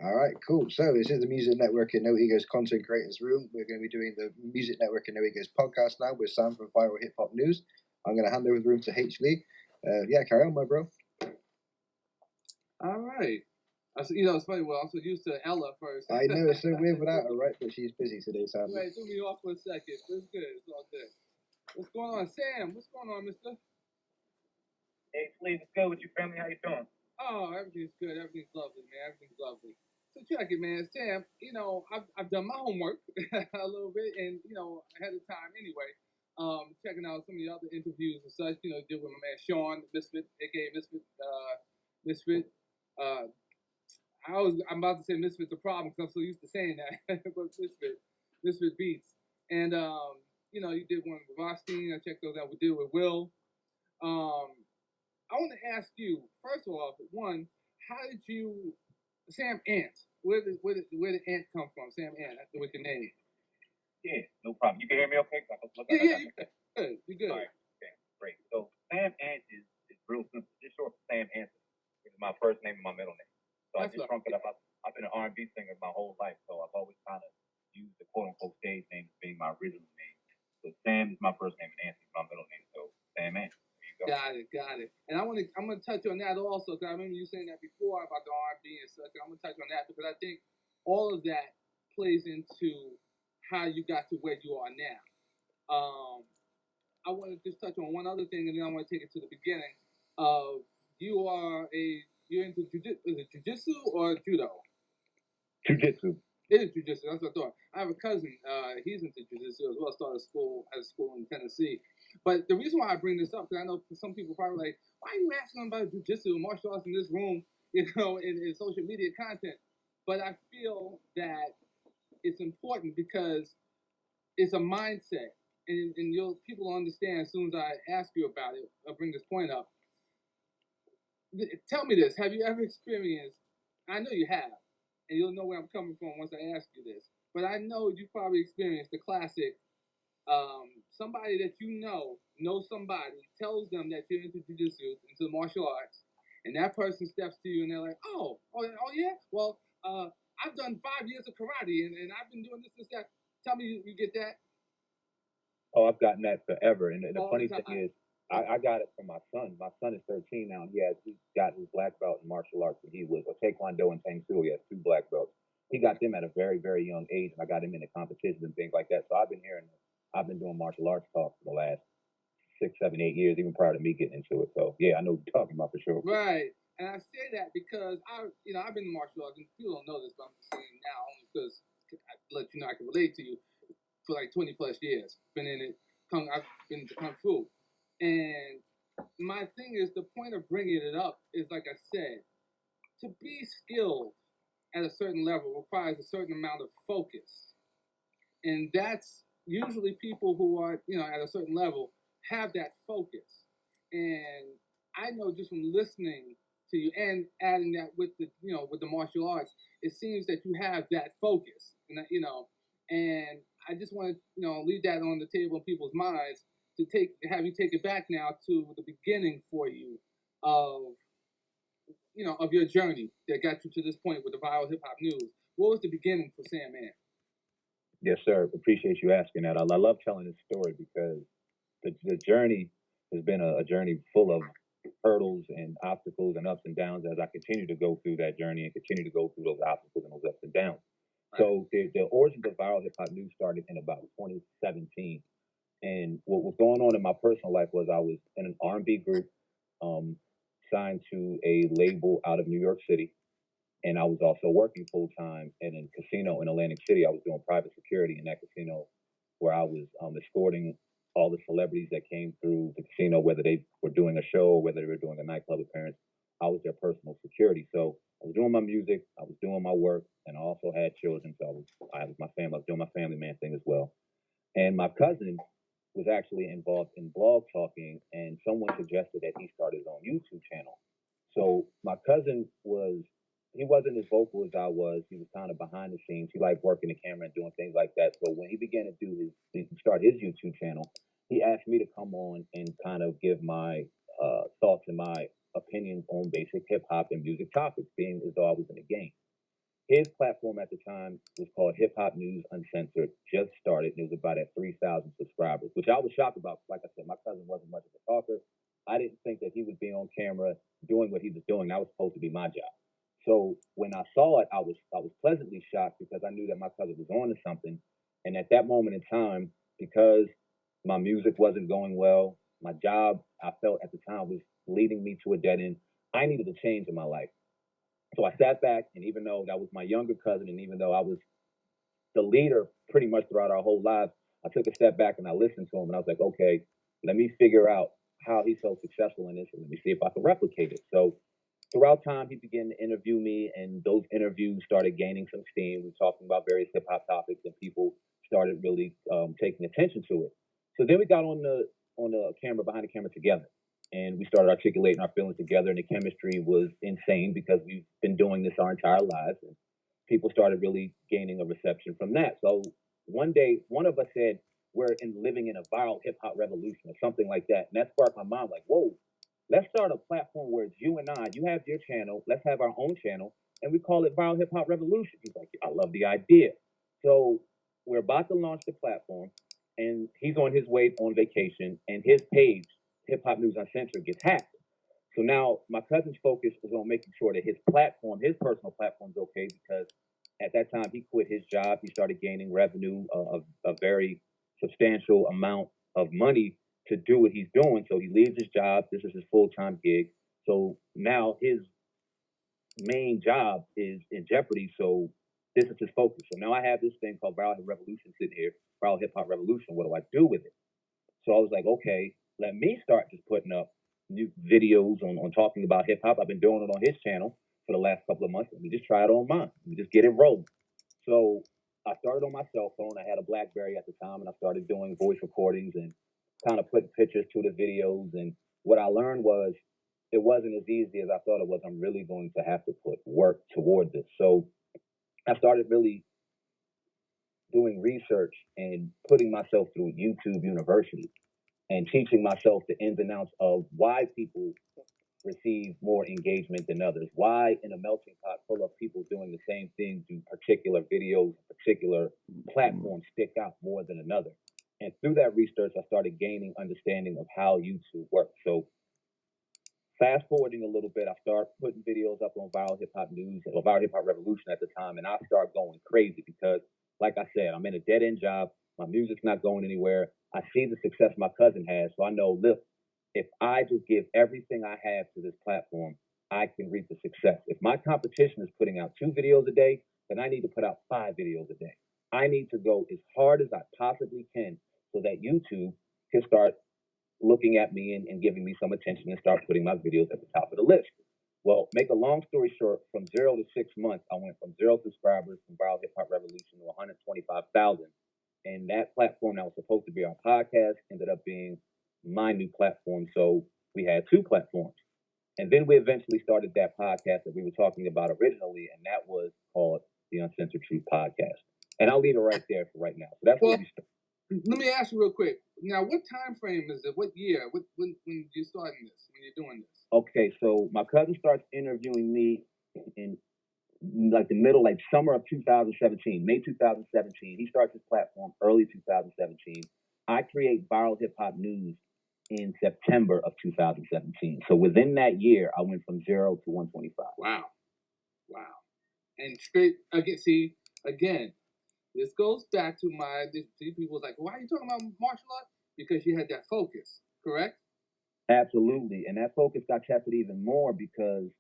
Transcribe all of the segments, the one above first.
All right, cool. So this is the Music Network and No Egos Content Creators Room. We're going to be doing the Music Network and No Egos podcast now with Sam from Viral Hip Hop News. I'm going to hand over the room to H. Lee. Yeah, carry on, my bro. All right. It's funny. Well, I'm so used to Ella first. I know, it's so weird without her, right? But she's busy today, sadly. Right, threw me off for a second. It's good. It's all good. What's going on, Sam? What's going on, mister? Hey, Lee, what's good with you, family? How you doing? Oh, everything's good. Everything's lovely, man. Everything's lovely. So check it, man. Sam, I've done my homework a little bit, and ahead of time anyway. Checking out some of the other interviews and such. Did with my man Sean Misfit, aka Misfit. I'm about to say Misfit's a problem because I'm so used to saying that, but Misfit Beats, and you did one with Rothstein. I checked those out. We did with Will. I want to ask you first of all, one, how did you, Sam Ant? Where did Ant come from? Sam Ant, that's the wicked name. Yeah, no problem. You can hear me okay? Yeah, you good. You good. All right, okay, great. So Sam Ant is real simple. Just short for Sam Ant. It's my first name and my middle name. So I just shrunk it up. I've been an R&B singer my whole life, so I've always kind of used the quote-unquote stage name as being my original name. So Sam is my first name and Ant is my middle name. So Sam Ant. Got it. And I'm gonna touch on that also because I remember you saying that before about the R&B and such. And I'm gonna touch on that because I think all of that plays into how you got to where you are now. I want to just touch on one other thing, and then I want to take it to the beginning. You're into jiu-jitsu or judo? Jiu-jitsu. It is jiu-jitsu. That's what I thought. I have a cousin. He's into jiu-jitsu as well. Started at a school in Tennessee. But the reason why I bring this up, because I know some people probably like, why are you asking about jiu-jitsu and martial arts in this room, in social media content? But I feel that it's important because it's a mindset. And people will understand as soon as I ask you about it, I'll bring this point up. Tell me this. Have you ever experienced, I know you have, and you'll know where I'm coming from once I ask you this, but I know you probably experienced the classic, somebody that knows somebody, tells them that you're into jiu-jitsu, into martial arts, and that person steps to you and they're like, oh yeah? Well, I've done 5 years of karate and I've been doing this and that. Tell me you get that? Oh, I've gotten that forever. And the funny thing is, I got it from my son. My son is 13 now, and he got his black belt in martial arts when he was a Taekwondo and Tang Soo. He has 2 black belts. He got them at a very, very young age, and I got him into competitions and things like that. So I've been doing martial arts talk for the last 6, 7, 8 years, even prior to me getting into it. So yeah, I know what you're talking about for sure. Right. And I say that because I've been in martial arts, and people don't know this, but I'm just saying now only because I let you know I can relate to you for like 20 plus years. Been in it. I've been into Kung Fu. And my thing is, the point of bringing it up is, like I said, to be skilled at a certain level requires a certain amount of focus. And that's usually people who are, at a certain level have that focus. And I know just from listening to you and adding that with the martial arts, it seems that you have that focus. And I just want to, leave that on the table in people's minds to have you take it back now to the beginning for you of your journey that got you to this point with the Viral Hip Hop News. What was the beginning for Sam Ant? Yes, sir. Appreciate you asking that. I love telling this story because the journey has been a journey full of hurdles and obstacles and ups and downs as I continue to go through that journey and continue to go through those obstacles and those ups and downs. Right. So the origins of Viral Hip Hop News started in about 2017. And what was going on in my personal life was I was in an R&B group, signed to a label out of New York City. And I was also working full time in a casino in Atlantic City. I was doing private security in that casino where I was escorting all the celebrities that came through the casino, whether they were doing a show or whether they were doing a nightclub appearance. I was their personal security. So I was doing my music, I was doing my work, and I also had children. So I was doing my family man thing as well. And my cousin was actually involved in blog talking, and someone suggested that he start his own YouTube channel. So my cousin he wasn't as vocal as I was. He was kind of behind the scenes. He liked working the camera and doing things like that. So when he began to start his YouTube channel, he asked me to come on and kind of give my thoughts and my opinions on basic hip hop and music topics, being as though I was in the game. His platform at the time was called Hiphop News Uncensored, just started. It was about at 3,000 subscribers, which I was shocked about. Like I said, my cousin wasn't much of a talker. I didn't think that he would be on camera doing what he was doing. That was supposed to be my job. So when I saw it, I was pleasantly shocked because I knew that my cousin was on to something. And at that moment in time, because my music wasn't going well, my job I felt at the time was leading me to a dead end. I needed a change in my life. So I sat back, and even though that was my younger cousin, and even though I was the leader pretty much throughout our whole lives, I took a step back and I listened to him, and I was like, okay, let me figure out how he's so successful in this, and let me see if I can replicate it. So throughout time, he began to interview me, and those interviews started gaining some steam. We were talking about various hip hop topics, and people started really taking attention to it. So then we got on the camera, behind the camera together, and we started articulating our feelings together. And the chemistry was insane because we've been doing this our entire lives, and people started really gaining a reception from that. So one day, one of us said, "We're living in a viral hip hop revolution," or something like that, and that sparked my mind. Like, whoa, let's start a platform where it's you and I. You have your channel. Let's have our own channel, and we call it Viral Hip Hop Revolution. He's like, I love the idea. So we're about to launch the platform, and he's on his way on vacation, and his page, Hip Hop News Uncensored, gets hacked. So now my cousin's focus is on making sure that his platform, his personal platform, is okay because at that time he quit his job. He started gaining revenue, a very substantial amount of money to do what he's doing. So he leaves his job. This is his full-time gig. So now his main job is in jeopardy. So this is his focus. So now I have this thing called Viral Hip Revolution sitting here, Viral Hip Hop Revolution. What do I do with it? So I was like, okay, let me start just putting up new videos on talking about hip hop. I've been doing it on his channel for the last couple of months. Let me just try it on mine. Let me just get it rolling. So I started on my cell phone. I had a BlackBerry at the time, and I started doing voice recordings and kind of putting pictures to the videos. And what I learned was it wasn't as easy as I thought it was. I'm really going to have to put work toward this. So I started really doing research and putting myself through YouTube University and teaching myself the ins and outs of why people receive more engagement than others. Why in a melting pot full of people doing the same thing do particular videos, particular platforms stick out more than another? And through that research, I started gaining understanding of how YouTube works. So fast forwarding a little bit, I start putting videos up on Viral Hip Hop News or Viral Hip Hop Revolution at the time, and I start going crazy because, like I said, I'm in a dead end job. My music's not going anywhere. I see the success my cousin has, so I know, look, if I just give everything I have to this platform, I can reap the success. If my competition is putting out 2 videos a day, then I need to put out 5 videos a day. I need to go as hard as I possibly can so that YouTube can start looking at me and giving me some attention and start putting my videos at the top of the list. Well, make a long story short, from 0 to 6 months, I went from 0 subscribers from Viral Hip Hop Revolution to 125,000. And that platform that was supposed to be our podcast ended up being my new platform. So we had 2 platforms. And then we eventually started that podcast that we were talking about originally, and that was called the Uncensored Truth Podcast. And I'll leave it right there for right now. So that's where we started. Let me ask you real quick. Now, what time frame is it? What year? When you starting this? When you're doing this? Okay, so my cousin starts interviewing me in like the middle, like summer of 2017, May 2017. He starts his platform early 2017. I create Viral Hip Hop News in September of 2017. So within that year, I went from 0 to 125. Wow. And straight again. See again. This goes back to people was like, why are you talking about martial art? Because you had that focus, correct? Absolutely. And that focus got tested even more because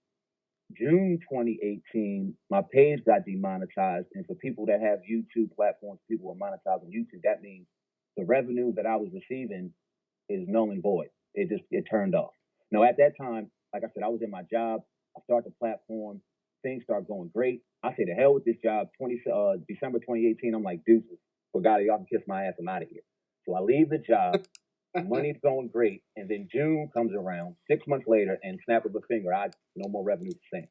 June 2018, my page got demonetized. And for people that have YouTube platforms, people are monetized on YouTube. That means the revenue that I was receiving is null and void. It turned off. Now, at that time, like I said, I was in my job. I start the platform. Things start going great. I say, the hell with this job. December 2018, I'm like, deuces. Forgot it. Y'all can kiss my ass. I'm out of here. So I leave the job. Money's going great. And then June comes around 6 months later, and snap of a finger, no more revenue to same.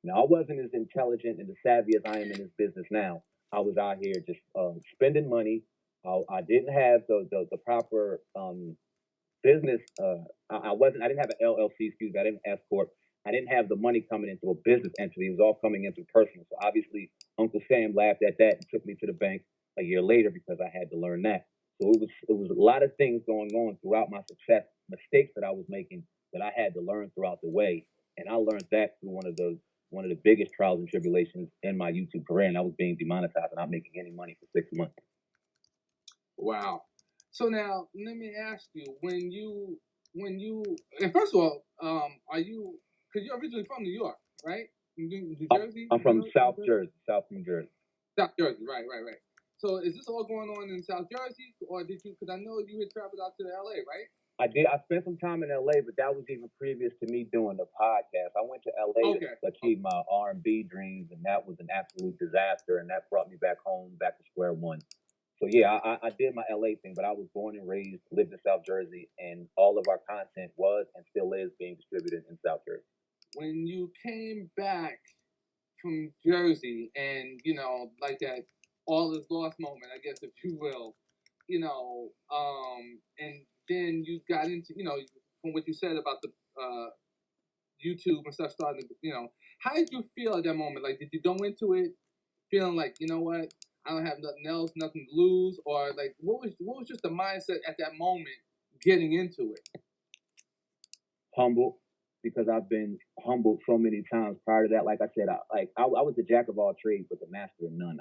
Now, I wasn't as intelligent and as savvy as I am in this business now. I was out here just spending money. I didn't have the proper business. I didn't have an LLC, excuse me. I didn't S corp. I didn't have the money coming into a business entity. It was all coming into personal. So obviously, Uncle Sam laughed at that and took me to the bank a year later because I had to learn that. So it was a lot of things going on throughout my success, mistakes that I was making that I had to learn throughout the way, and I learned that through one of the biggest trials and tribulations in my YouTube career, and I was being demonetized and not making any money for 6 months. Wow. So now let me ask you, and first of all, are you, because you're originally from New York, right? New Jersey? I'm from New York, South New Jersey, South New Jersey. South Jersey, right. So is this all going on in South Jersey, or did you? Because I know you had traveled out to LA, right? I did. I spent some time in LA, but that was even previous to me doing the podcast. I went to LA Okay. to achieve my R&B dreams, and that was an absolute disaster, and that brought me back home, back to square one. So yeah, I did my LA thing, but I was born and raised, lived in South Jersey, and all of our content was and still is being distributed in South Jersey. When you came back from Jersey, and like that all is lost moment, I guess, if you will, and then you got into, from what you said about the YouTube and stuff starting to, how did you feel at that moment? Like, did you go into it feeling like, you know what, I don't have nothing else, nothing to lose, or like, what was just the mindset at that moment getting into it? Humble, because I've been humbled so many times prior to that. Like I said, I was the jack of all trades, but the master of none.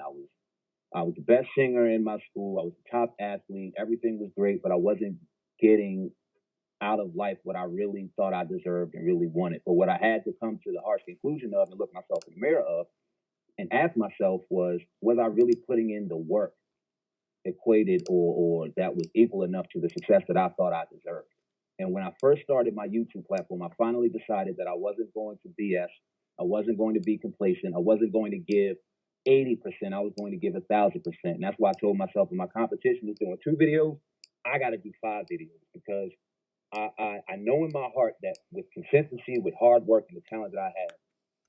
I was the best singer in my school. I was the top athlete. Everything was great, but I wasn't getting out of life what I really thought I deserved and really wanted. But what I had to come to the harsh conclusion of and look myself in the mirror of and ask myself was I really putting in the work equated or that was equal enough to the success that I thought I deserved? And when I first started my YouTube platform, I finally decided that I wasn't going to BS. I wasn't going to be complacent. I wasn't going to give 80%. I was going to give 1,000%. And that's why I told myself when my competition is doing 2 videos, I got to do 5 videos because I know in my heart that with consistency, with hard work and the talent that I have,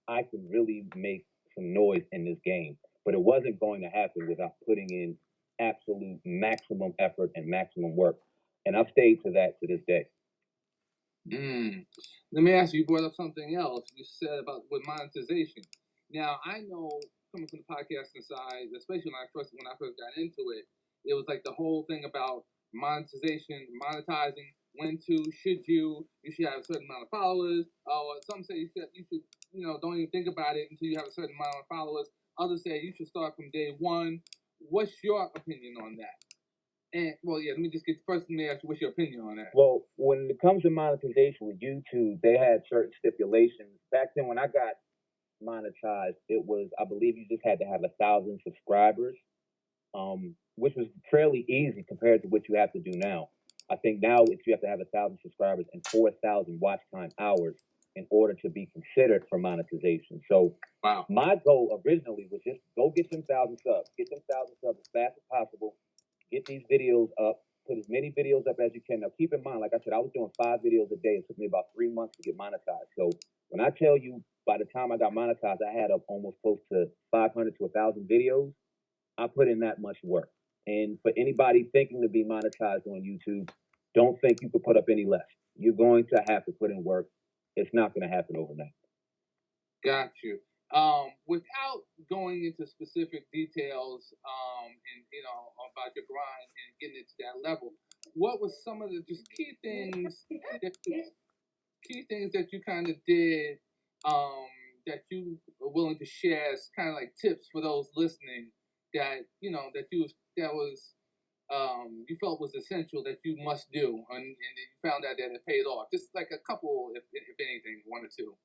I can really make some noise in this game. But it wasn't going to happen without putting in absolute maximum effort and maximum work. And I've stayed to that to this day. Let me ask you, you brought up something else you said about with monetization. Now, I know coming from the podcasting side, especially when I first got into it, it was like the whole thing about monetization, monetizing, when to, you should have a certain amount of followers, or some say you should, don't even think about it until you have a certain amount of followers. Others say you should start from day one. What's your opinion on that? And well, yeah, let me just let me ask you, what's your opinion on that? Well, when it comes to monetization with YouTube, they had certain stipulations. Back then, when I got monetized, it was, I believe, you just had to have 1,000 subscribers, which was fairly easy compared to what you have to do now. I think now you have to have 1,000 subscribers and 4,000 watch time hours in order to be considered for monetization. So wow. My goal originally was just go get them 1,000 subs, get them 1,000 subs as fast as possible, get these videos up, put as many videos up as you can. Now, keep in mind, like I said, I was doing 5 videos a day. It took me about 3 months to get monetized. So when I tell you, by the time I got monetized, I had up almost close to 500 to 1,000 videos. I put in that much work. And for anybody thinking to be monetized on YouTube, don't think you could put up any less. You're going to have to put in work. It's not going to happen overnight. Got you. Without going into specific details, and about your grind and getting it to that level, what was some of the just key things that you kind of did, that you were willing to share as kind of like tips for those listening that you felt was essential that you must do, and you found out that it paid off. Just like a couple, if anything, 1 or 2.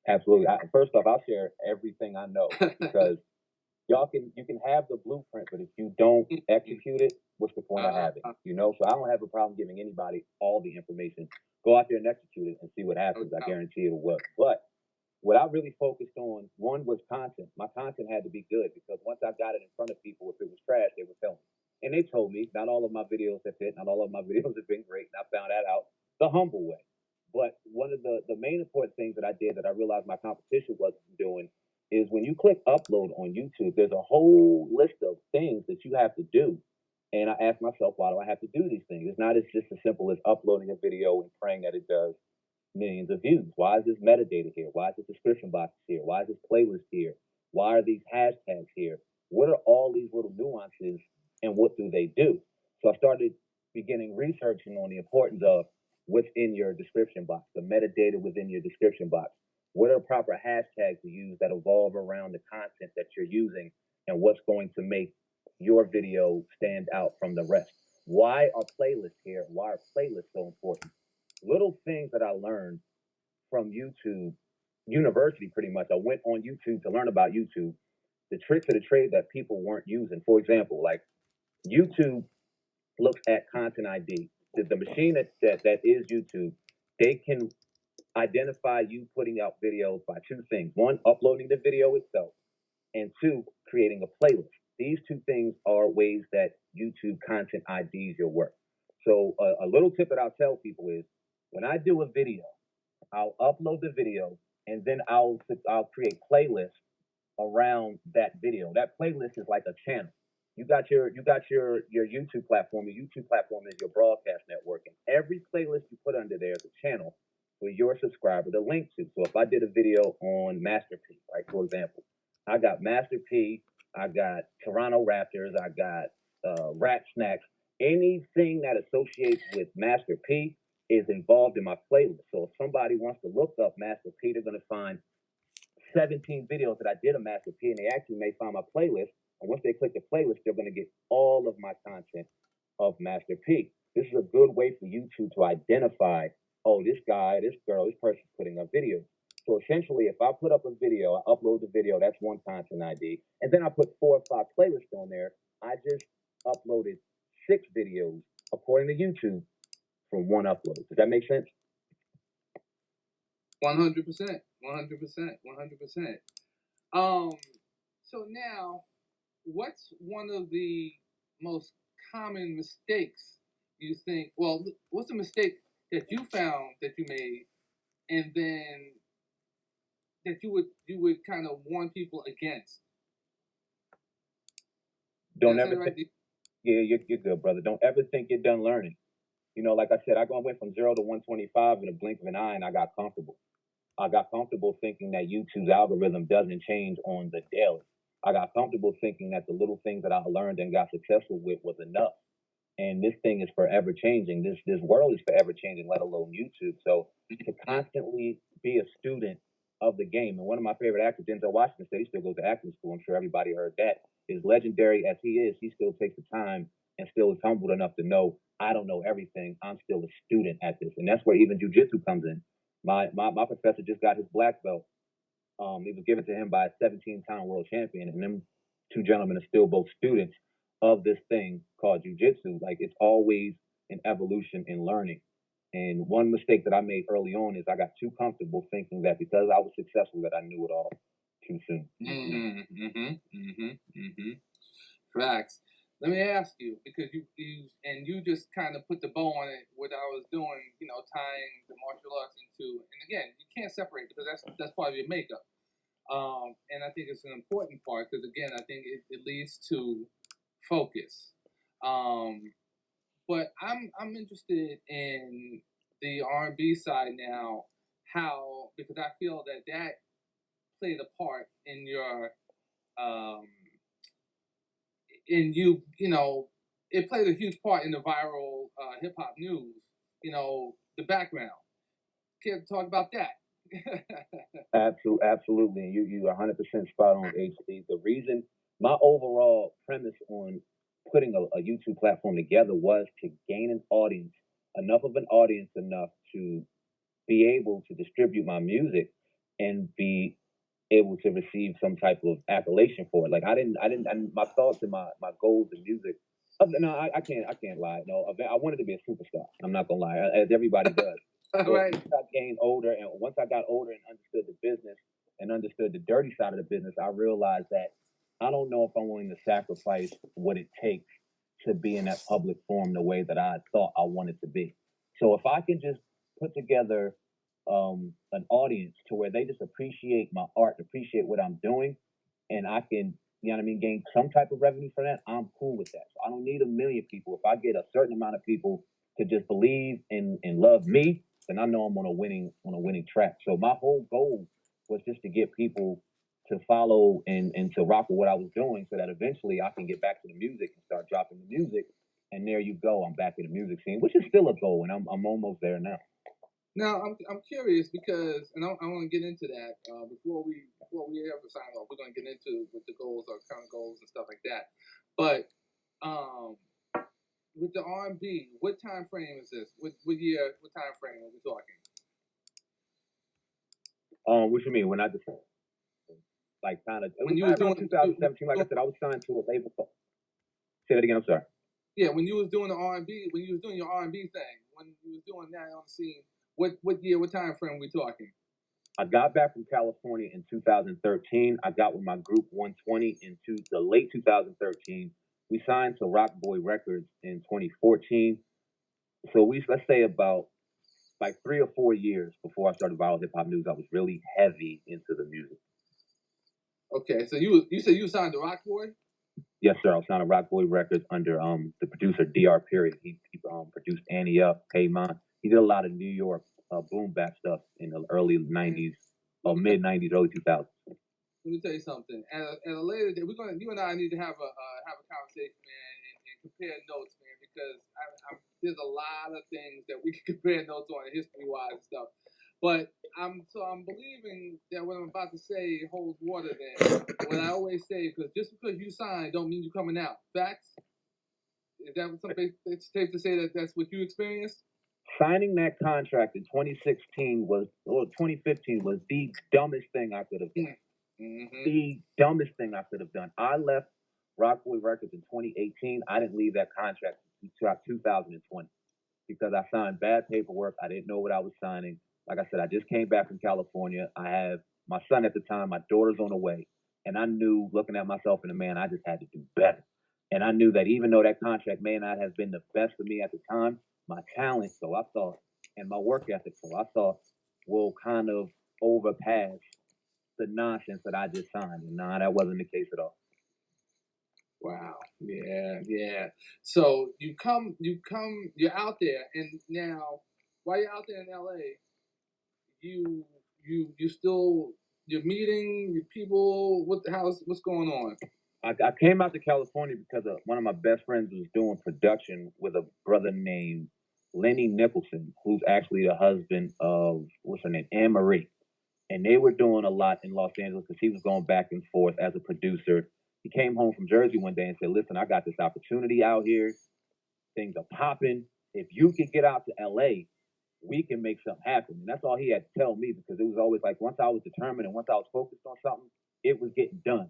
Absolutely. First off, I'll share everything I know because you can have the blueprint, but if you don't execute it, what's the point of having it? So I don't have a problem giving anybody all the information. Go out there and execute it and see what happens. I guarantee it'll work. But what I really focused on, one, was content. My content had to be good because once I got it in front of people, if it was trash, they would tell me. And they told me not all of my videos have hit, not all of my videos have been great, and I found that out the humble way. But one of the main important things that I did that I realized my competition wasn't doing is when you click upload on YouTube, there's a whole list of things that you have to do. And I asked myself, why do I have to do these things? It's not just as simple as uploading a video and praying that it does millions of views. Why is this metadata here? Why is this description box here? Why is this playlist here? Why are these hashtags here? What are all these little nuances and what do they do? So I started beginning researching on the importance of what's in your description box, the metadata within your description box. What are proper hashtags to use that evolve around the content that you're using and what's going to make your video stand out from the rest? Why are playlists here? Why are playlists so important? Little things that I learned from YouTube University pretty much. I went on YouTube to learn about YouTube, the tricks of the trade that people weren't using. For example, like YouTube looks at content ID. The machine that is YouTube, they can identify you putting out videos by two things. One, uploading the video itself, and two, creating a playlist. These two things are ways that YouTube content IDs your work. So a little tip that I'll tell people is when I do a video, I'll upload the video and then I'll create playlists around that video. That playlist is like a channel. You got your YouTube platform. Your YouTube platform is your broadcast network, and every playlist you put under there is a channel for your subscriber to link to. So if I did a video on Master P, right, for example, I got Master P, I got Toronto Raptors, I got Rat Snacks. Anything that associates with Master P is involved in my playlist. So if somebody wants to look up Master P, they're going to find 17 videos that I did of Master P, and they actually may find my playlist. And once they click the playlist, they're going to get all of my content of Master P. This is a good way for YouTube to identify, oh, this guy, this girl, this person's putting up videos. So essentially, if I put up a video, I upload the video, that's one content ID. And then I put 4 or 5 playlists on there. I just uploaded 6 videos, according to YouTube, from one upload. Does that make sense? 100%. 100%. So now, what's one of the most common mistakes you think? Well, what's a mistake that you found that you made, and then that you would kind of warn people against? Don't ever think, yeah, you're good, brother. Don't ever think you're done learning. You know, like I said, I went from 0 to 125 in a blink of an eye, and I got comfortable. I got comfortable thinking that YouTube's algorithm doesn't change on the daily. I got comfortable thinking that the little things that I learned and got successful with was enough. And this thing is forever changing. This world is forever changing, let alone YouTube. So to constantly be a student of the game, and one of my favorite actors, Denzel Washington, said he still goes to acting school. I'm sure everybody heard that. As legendary as he is, he still takes the time and still is humbled enough to know I don't know everything. I'm still a student at this, and that's where even jujitsu comes in. My professor just got his black belt. It was given to him by a 17-time world champion, and them two gentlemen are still both students of this thing called jujitsu. Like it's always an evolution in learning. And one mistake that I made early on is I got too comfortable thinking that because I was successful that I knew it all too soon. Facts. Let me ask you, because you just kind of put the bow on it. What I was doing, tying the martial arts into, and again, you can't separate because that's part of your makeup. And I think it's an important part because again, I think it leads to focus. But I'm interested in the R&B side now. How, because I feel that played a part in your it played a huge part in the viral hip hop news. The background. Care to talk about that? Absolutely. You are 100% spot on, HD. The reason, my overall premise on putting a YouTube platform together was to gain an audience, enough of an audience enough to be able to distribute my music and be able to receive some type of accolation for it. Like my thoughts and my goals in music. No, I can't lie. No, I wanted to be a superstar. I'm not gonna lie, as everybody does. So Right. once I gained older, and once I got older and understood the business and understood the dirty side of the business, I realized that I don't know if I'm willing to sacrifice what it takes to be in that public forum the way that I thought I wanted to be. So if I can just put together an audience to where they just appreciate my art, appreciate what I'm doing, and I can, gain some type of revenue for that, I'm cool with that. So I don't need a million people. If I get a certain amount of people to just believe and love me, then I know I'm on a winning track. So my whole goal was just to get people to follow and to rock with what I was doing, so that eventually I can get back to the music and start dropping the music. And there you go, I'm back in the music scene, which is still a goal, and I'm almost there now. Now I'm curious because, and I want to get into that before we ever sign off. We're going to get into what the goals are, current goals and stuff like that. But with the R&B, what time frame is this? What year? What time frame are we talking? What you mean? When I just like kind of when you was doing 2017, like I said, I was signed to a label. Say that again. I'm sorry. Yeah, when you was doing the R&B, when you was doing your R&B thing, when you was doing that on the scene, what year, what time frame are we talking? I got back from California in 2013. I got with my group 120 into the late 2013. We signed to Rock Boy Records in 2014. So let's say about like 3 or 4 years before I started Viral Hip Hop News, I was really heavy into the music. Okay, so you said you signed to Rock Boy? Yes, sir. I was signed to Rock Boy Records under the producer Dr. Period. He produced Annie Up, Paymon. He did a lot of New York boom bap stuff in the early 90s, or mid 90s, early 2000s. Let me tell you something. At a later day, you and I need to have a conversation, man, and compare notes, man, because there's a lot of things that we can compare notes on history wise and stuff. But I'm believing that what I'm about to say holds water. Then what I always say, because just because you sign don't mean you're coming out. Facts? Is that something? It's safe to say that that's what you experienced. Signing that contract in 2015 was the dumbest thing I could have done. Mm-hmm. The dumbest thing I could have done. I left Rock Boy Records in 2018. I didn't leave that contract until 2020 because I signed bad paperwork. I didn't know what I was signing. Like I said, I just came back from California. I have my son at the time. My daughter's on the way. And I knew, looking at myself in the man, I just had to do better. And I knew that even though that contract may not have been the best for me at the time, my talent, so I thought, and my work ethic, so I thought, will kind of overpass the nonsense that I just signed. And nah, that wasn't the case at all. Wow. Yeah. So you're out there, and now while you're out there in LA, you're meeting your people. What's going on? I came out to California because one of my best friends was doing production with a brother named Lenny Nicholson, who's actually the husband of, what's her name, Anne Marie. And they were doing a lot in Los Angeles because he was going back and forth as a producer. He came home from Jersey one day and said, listen, I got this opportunity out here. Things are popping. If you could get out to LA, we can make something happen. And that's all he had to tell me, because it was always like, once I was determined and once I was focused on something, it was getting done.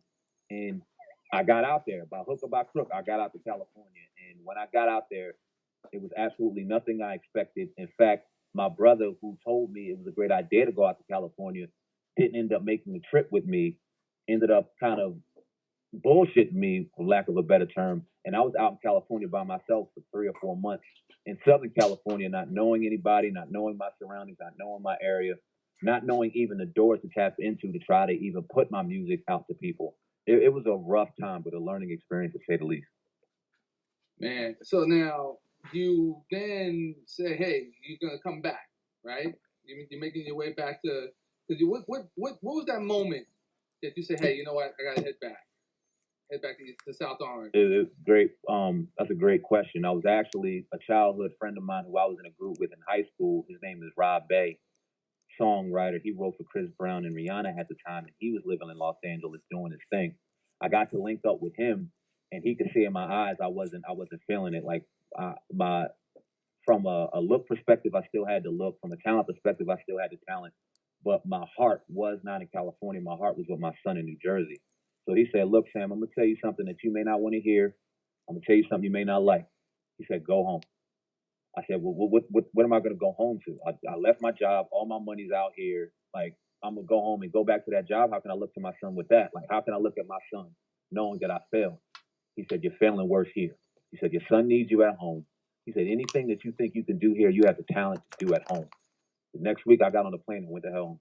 And I got out there by hook or by crook. I got out to California. And when I got out there, it was absolutely nothing I expected. In fact, my brother, who told me it was a great idea to go out to California, didn't end up making the trip with me, ended up kind of bullshitting me, for lack of a better term. And I was out in California by myself for 3 or 4 months in Southern California, not knowing anybody, not knowing my surroundings, not knowing my area, not knowing even the doors to tap into to try to even put my music out to people. It was a rough time, but a learning experience to say the least. Man, so now you then say, "Hey, you're gonna come back, right? You're making your way back to, because what was that moment that you say, hey, you know what, I gotta head back to South Orange?" It's great. That's a great question. I was actually a childhood friend of mine who I was in a group with in high school. His name is Rob Bay, songwriter. He wrote for Chris Brown and Rihanna at the time, and he was living in Los Angeles doing his thing. I got to link up with him, and he could see in my eyes I wasn't feeling it. Like from a look perspective, I still had the look. From a talent perspective, I still had the talent. But my heart was not in California. My heart was with my son in New Jersey. So he said, look, Sam, I'm going to tell you something that you may not want to hear. I'm going to tell you something you may not like. He said, go home. I said, well, what am I going to go home to? I left my job. All my money's out here. Like, I'm going to go home and go back to that job. How can I look to my son with that? Like, how can I look at my son knowing that I failed? He said, you're failing worse here. He said, your son needs you at home. He said, anything that you think you can do here, you have the talent to do at home. The next week, I got on the plane and went to home.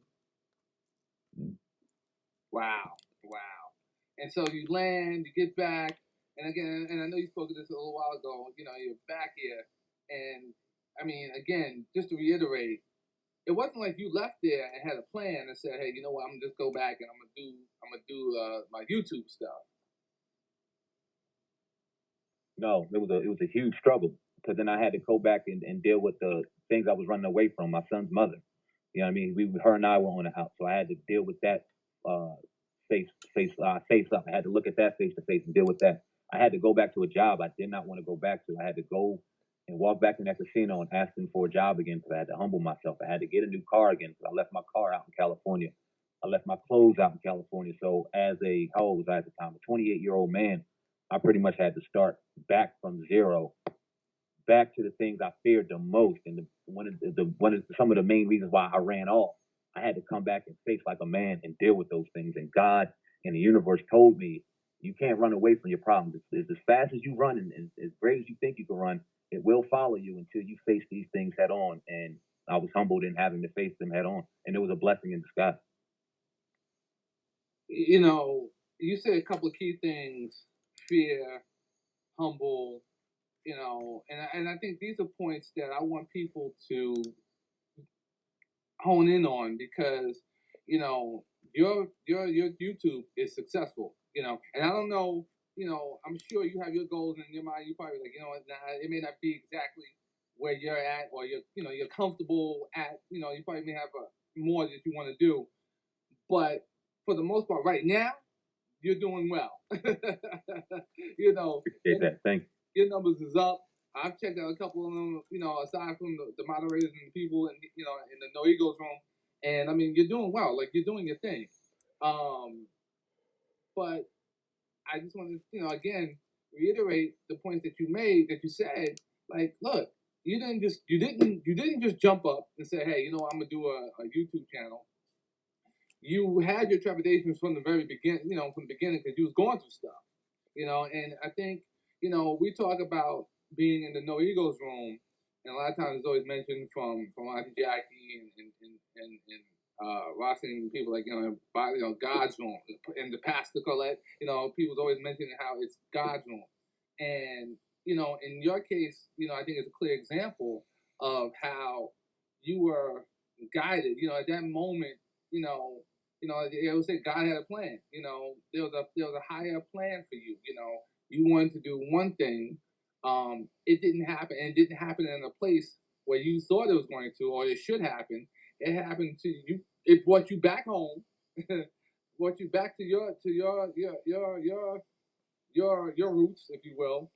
Wow. And so you land, you get back, and again, and I know you spoke of this a little while ago, you're back here. And I mean, again, just to reiterate, it wasn't like you left there and had a plan and said, "Hey, you know what? I'm gonna just go back and I'm gonna do my YouTube stuff." No, it was a huge struggle because then I had to go back and deal with the things I was running away from, my son's mother. You know what I mean? Her and I were on the house, so I had to deal with that uh, face up. I had to look at that face to face and deal with that. I had to go back to a job I did not want to go back to. I had to go and walk back in that casino and ask them for a job again because I had to humble myself. I had to get a new car again because I left my car out in California. I left my clothes out in California. So as how old was I at the time? A 28-year-old man, I pretty much had to start back from zero, back to the things I feared the most, and some of the main reasons why I ran off. I had to come back and face like a man and deal with those things. And God and the universe told me, you can't run away from your problems. It's as fast as you run and as brave as you think you can run, it will follow you until you face these things head on. And I was humbled in having to face them head on, and it was a blessing in disguise. You know, you said a couple of key things: fear, humble. You know, and I think these are points that I want people to hone in on because you know your YouTube is successful. You know, and I don't know. You know, I'm sure you have your goals in your mind. You probably like, you know, it may not be exactly where you're at or you're comfortable at. You know, you probably may have more that you want to do, but for the most part, right now, you're doing well. you know, Appreciate that. Thank you. your numbers is up. I've checked out a couple of them, you know, aside from the moderators and the people and you know in the No Egos room, and I mean you're doing well, like you're doing your thing. Um, but I just want to, you know, again reiterate the points that you made that you said, like, look, you didn't just jump up and say, hey, you know, I'm gonna do a YouTube channel. You had your trepidations from the very beginning, you know, from the beginning because you was going through stuff, you know, and I think, you know, we talk about being in the No Egos room, and a lot of times it's always mentioned from Auntie Jackie and Rossi and people like, you know, God's room and the Pastor Colette, you know, people's always mentioning how it's God's room. And, you know, in your case, you know, I think it's a clear example of how you were guided, you know, at that moment, you know, they always say God had a plan. You know, there was a higher plan for you. You know, you wanted to do one thing, it didn't happen, and it didn't happen in a place where you thought it was going to, or it should happen. It happened to you. It brought you back home, brought you back to your roots, if you will,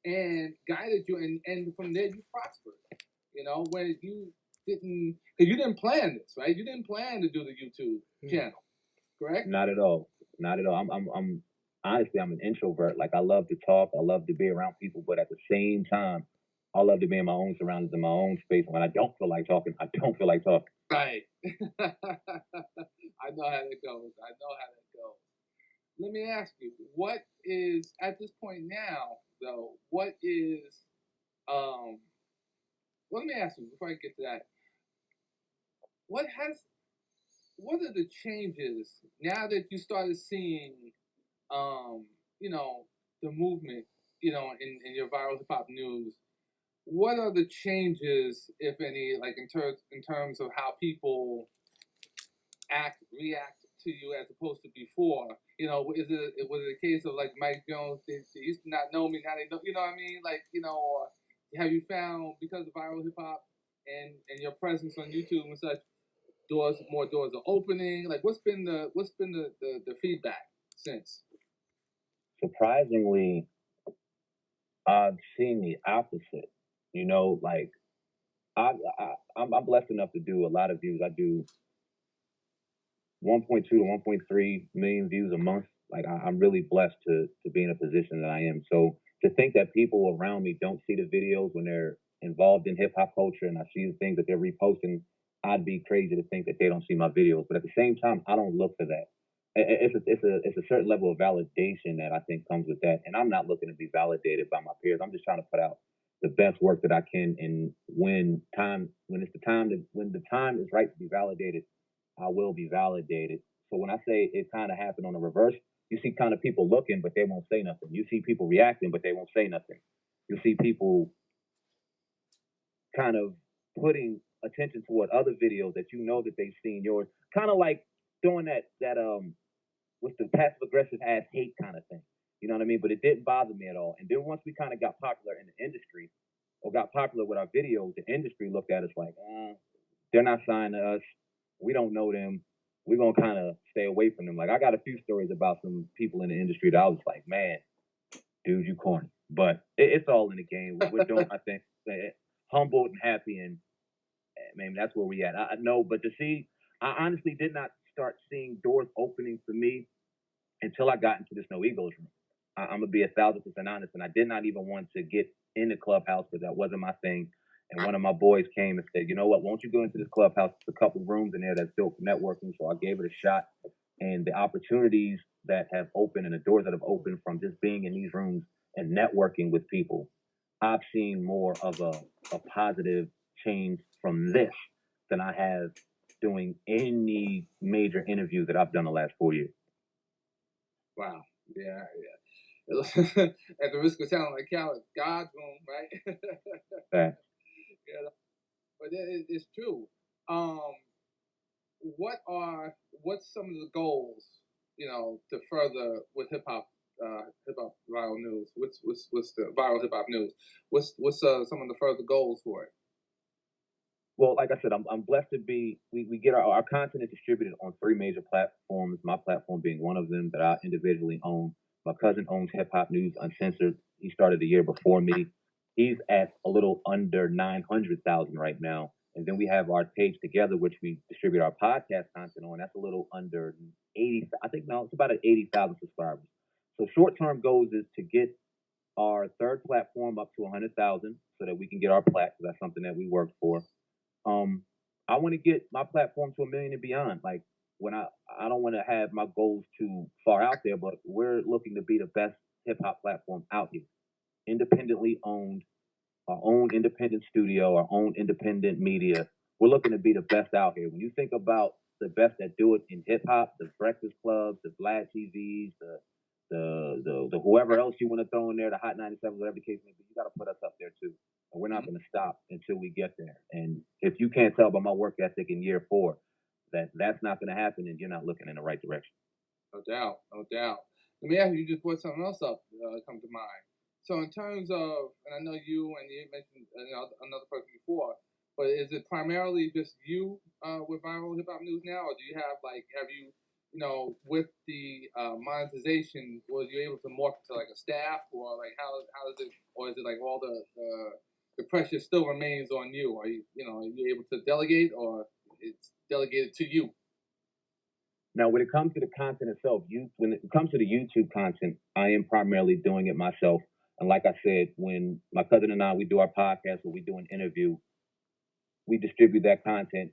and guided you, and from there you prospered. You know, when because you didn't plan this, right? You didn't plan to do the YouTube channel, correct? Not at all. Not at all. I'm honestly, I'm an introvert. Like I love to talk. I love to be around people, but at the same time, I love to be in my own surroundings, in my own space. When I don't feel like talking, I don't feel like talking. Right. I know how that goes. I know how that goes. Let me ask you, what is at this point now, though? What is well, let me ask you before I get to that. What has what are the changes now that you started seeing, you know, the movement, you know, in your viral hip hop news? What are the changes, if any, like in terms of how people react to you as opposed to before? You know, was it a case of like Mike Jones? They used to not know me, now they know. You know what I mean? Like, you know, or have you found because of viral hip hop and your presence on YouTube and such, more doors are opening? Like, what's been the feedback since? Surprisingly, I've seen the opposite. You know, like I'm blessed enough to do a lot of views. I do 1.2 to 1.3 million views a month. Like I'm really blessed to be in a position that I am. So to think that people around me don't see the videos when they're involved in hip hop culture and I see the things that they're reposting, I'd be crazy to think that they don't see my videos. But at the same time, I don't look for that. It's a certain level of validation that I think comes with that, and I'm not looking to be validated by my peers. I'm just trying to put out the best work that I can, and when the time is right to be validated, I will be validated. So when I say it kind of happened on the reverse, you see kind of people looking, but they won't say nothing. You see people reacting, but they won't say nothing. You see people kind of putting attention toward other videos that you know that they've seen yours. Kind of like doing that with the passive aggressive ass hate kind of thing. You know what I mean? But it didn't bother me at all. And then once we kind of got popular in the industry, or got popular with our videos, the industry looked at us like, they're not signed to us. We don't know them. We're gonna kind of stay away from them. Like I got a few stories about some people in the industry that I was like, man, dude, you corny. But it's all in the game. We're doing, I think, humbled and happy, and man, that's where we at. I know, but to see, I honestly did not start seeing doors opening for me until I got into this No Egos room. I'm gonna be 1,000% honest, and I did not even want to get in the clubhouse because that wasn't my thing. And one of my boys came and said, "You know what? Won't you go into this clubhouse? There's a couple of rooms in there that's built for networking." So I gave it a shot, and the opportunities that have opened and the doors that have opened from just being in these rooms and networking with people, I've seen more of a positive change from this than I have doing any major interview that I've done the last 4 years. Wow. Yeah. At the risk of sounding like God's room, right? Yeah. Yeah, but it's true. What's some of the goals, to further with hip hop viral news? What's the viral hip hop news? What's some of the further goals for it? Well, like I said, I'm blessed to be. We get our content is distributed on 3 major platforms. My platform being one of them that I individually own. My cousin owns Hip Hop News Uncensored. He started the year before me. He's at a little under 900,000 right now. And then we have our page together, which we distribute our podcast content on. That's a little under 80. I think now it's about at 80,000 subscribers. So short-term goals is to get our third platform up to 100,000 so that we can get our plaque. That's something that we worked for. I want to get my platform to 1 million and beyond. Like when I don't want to have my goals too far out there, but we're looking to be the best hip hop platform out here, independently owned, our own independent studio, our own independent media. We're looking to be the best out here. When you think about the best that do it in hip hop, the Breakfast Clubs, the Vlad TVs, the whoever else you want to throw in there, the Hot 97, whatever the case may be, you got to put us up there too. And we're not going to stop until we get there. And if you can't tell by my work ethic in year 4 that that's not going to happen, then you're not looking in the right direction. No doubt, no doubt. Let me ask you, just brought something else up come to mind. So in terms of, and I know you mentioned another person before, but is it primarily just you with viral hip hop news now, or do you have you with the monetization, was you able to morph to like a staff, or like how is it, or is it like all the pressure still remains on you? Are you able to delegate, or it's delegated to you? Now, when it comes to the content itself, when it comes to the YouTube content, I am primarily doing it myself. And like I said, when my cousin and I, we do our podcast or we do an interview, we distribute that content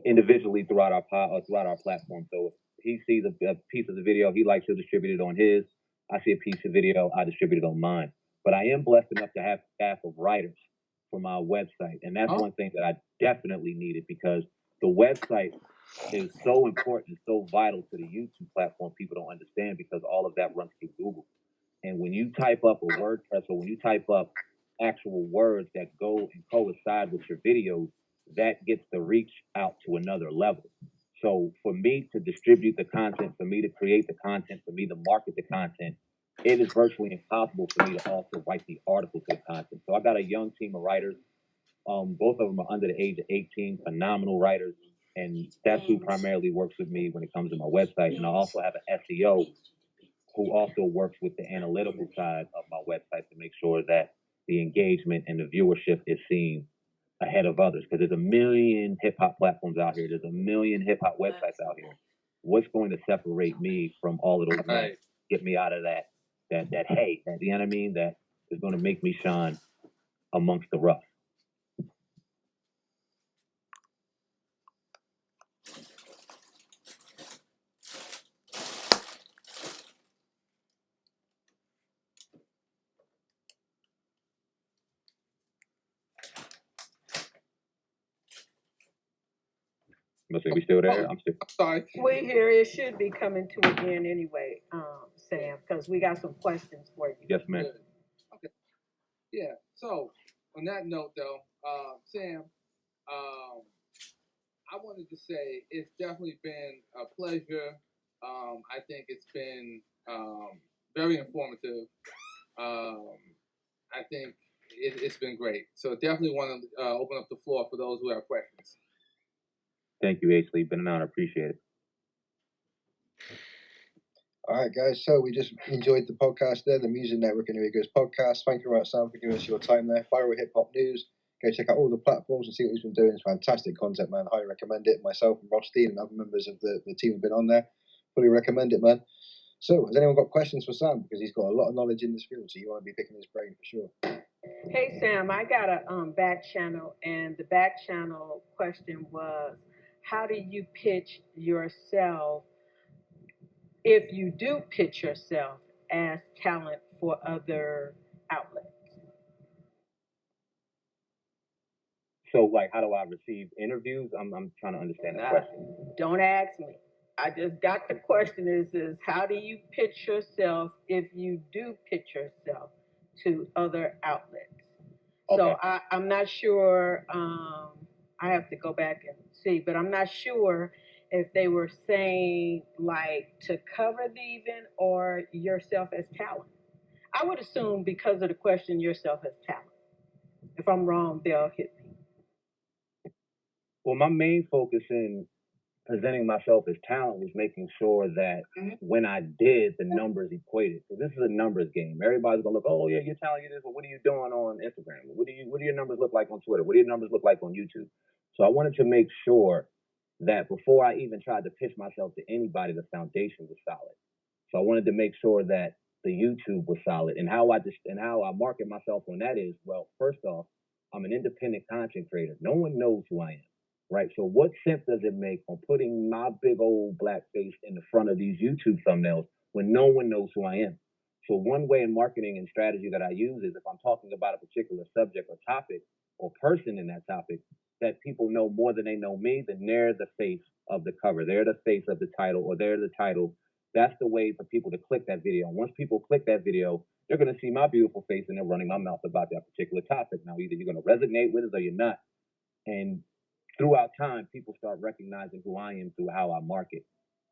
individually throughout our platform. So if he sees a piece of the video he likes, he'll distribute it on his. I see a piece of video, I distribute it on mine. But I am blessed enough to have staff of writers for my website, and that's one thing that I definitely needed, because the website is so important, so vital to the YouTube platform. People don't understand because all of that runs through Google. And when you type up a WordPress, or when you type up actual words that go and coincide with your videos, that gets the reach out to another level. So for me to distribute the content, for me to create the content, for me to market the content, it is virtually impossible for me to also write the article to the content. So I got a young team of writers. Both of them are under the age of 18, phenomenal writers. And that's who primarily works with me when it comes to my website. And I also have an SEO who also works with the analytical side of my website to make sure that the engagement and the viewership is seen ahead of others. Because there's a million hip hop platforms out here. There's a million hip hop websites out here. What's going to separate me from all of those ones? Get me out of that hate, you know what I mean? That is going to make me shine amongst the rough. Listen, we still there? I'm still. Sorry. We here. It should be coming to an end anyway, Sam, because we got some questions for you. Yes, ma'am. Okay. Yeah. So on that note, though, Sam, I wanted to say it's definitely been a pleasure. I think it's been very informative. I think it's been great. So definitely want to open up the floor for those who have questions. Thank you, H. Lee. Been an honor. Appreciate it. All right, guys. So we just enjoyed the podcast there, the Music Network and Here It Goes podcast. Thank you very much, Sam, for giving us your time there. Viral Hip Hop News. Go check out all the platforms and see what he's been doing. It's fantastic content, man. Highly recommend it. Myself and Rothstein and other members of the team have been on there. Fully recommend it, man. So, has anyone got questions for Sam? Because he's got a lot of knowledge in this field, so you want to be picking his brain for sure. Hey Sam, I got a back channel, and the back channel question was, how do you pitch yourself if you do pitch yourself as talent for other outlets? So, like, how do I receive interviews? I'm trying to understand the question. Don't ask me. I just got the question is how do you pitch yourself if you do pitch yourself to other outlets? Okay. So I'm not sure. I have to go back and see, but I'm not sure if they were saying like to cover the event or yourself as talent. I would assume because of the question, yourself as talent. If I'm wrong, they'll hit me. Well, my main focus in presenting myself as talent was making sure that when I did, the numbers equated. So this is a numbers game. Everybody's gonna look, oh yeah, you're talented, but what are you doing on Instagram? What do your numbers look like on Twitter? What do your numbers look like on YouTube? So I wanted to make sure that before I even tried to pitch myself to anybody, the foundation was solid. So I wanted to make sure that the YouTube was solid, and how I market myself on that is, well, first off, I'm an independent content creator. No one knows who I am. Right. So what sense does it make on putting my big old black face in the front of these YouTube thumbnails when no one knows who I am? So one way in marketing and strategy that I use is if I'm talking about a particular subject or topic or person in that topic that people know more than they know me, then they're the face of the cover. They're the face of the title, or they're the title. That's the way for people to click that video. And once people click that video, they're going to see my beautiful face and they're running my mouth about that particular topic. Now, either you're going to resonate with it or you're not. And throughout time, people start recognizing who I am through how I market.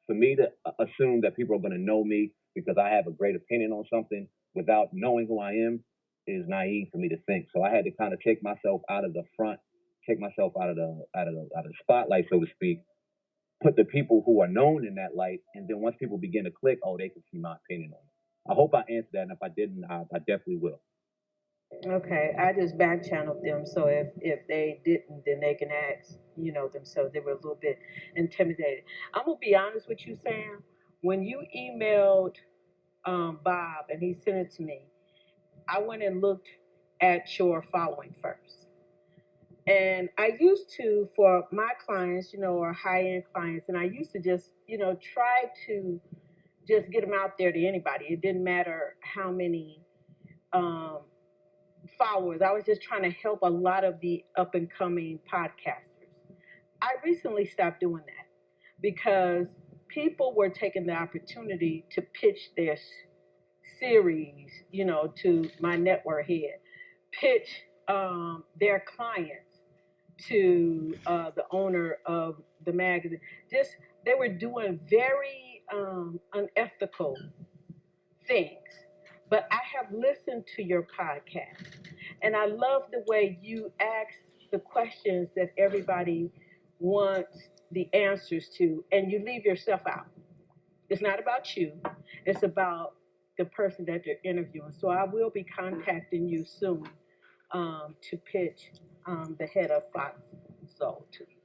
For me to assume that people are going to know me because I have a great opinion on something without knowing who I am is naive for me to think. So I had to kind of take myself out of the front, take myself out of the spotlight, so to speak, put the people who are known in that light, and then once people begin to click, oh, they can see my opinion on it. I hope I answered that, and if I didn't, I definitely will. Okay, I just back channeled them, so if they didn't, then they can ask, themselves. They were a little bit intimidated. I'm gonna be honest with you, Sam. When you emailed Bob and he sent it to me, I went and looked at your following first. And I used to, for my clients, or high-end clients, and I used to just, try to just get them out there to anybody. It didn't matter how many followers. I was just trying to help a lot of the up and coming podcasters. I recently stopped doing that because people were taking the opportunity to pitch their series, to my network head, pitch their clients to the owner of the magazine. Just they were doing very unethical things. But I have listened to your podcast, and I love the way you ask the questions that everybody wants the answers to, and you leave yourself out. It's not about you, it's about the person that you're interviewing. So I will be contacting you soon to pitch the head of Fox Soul to you,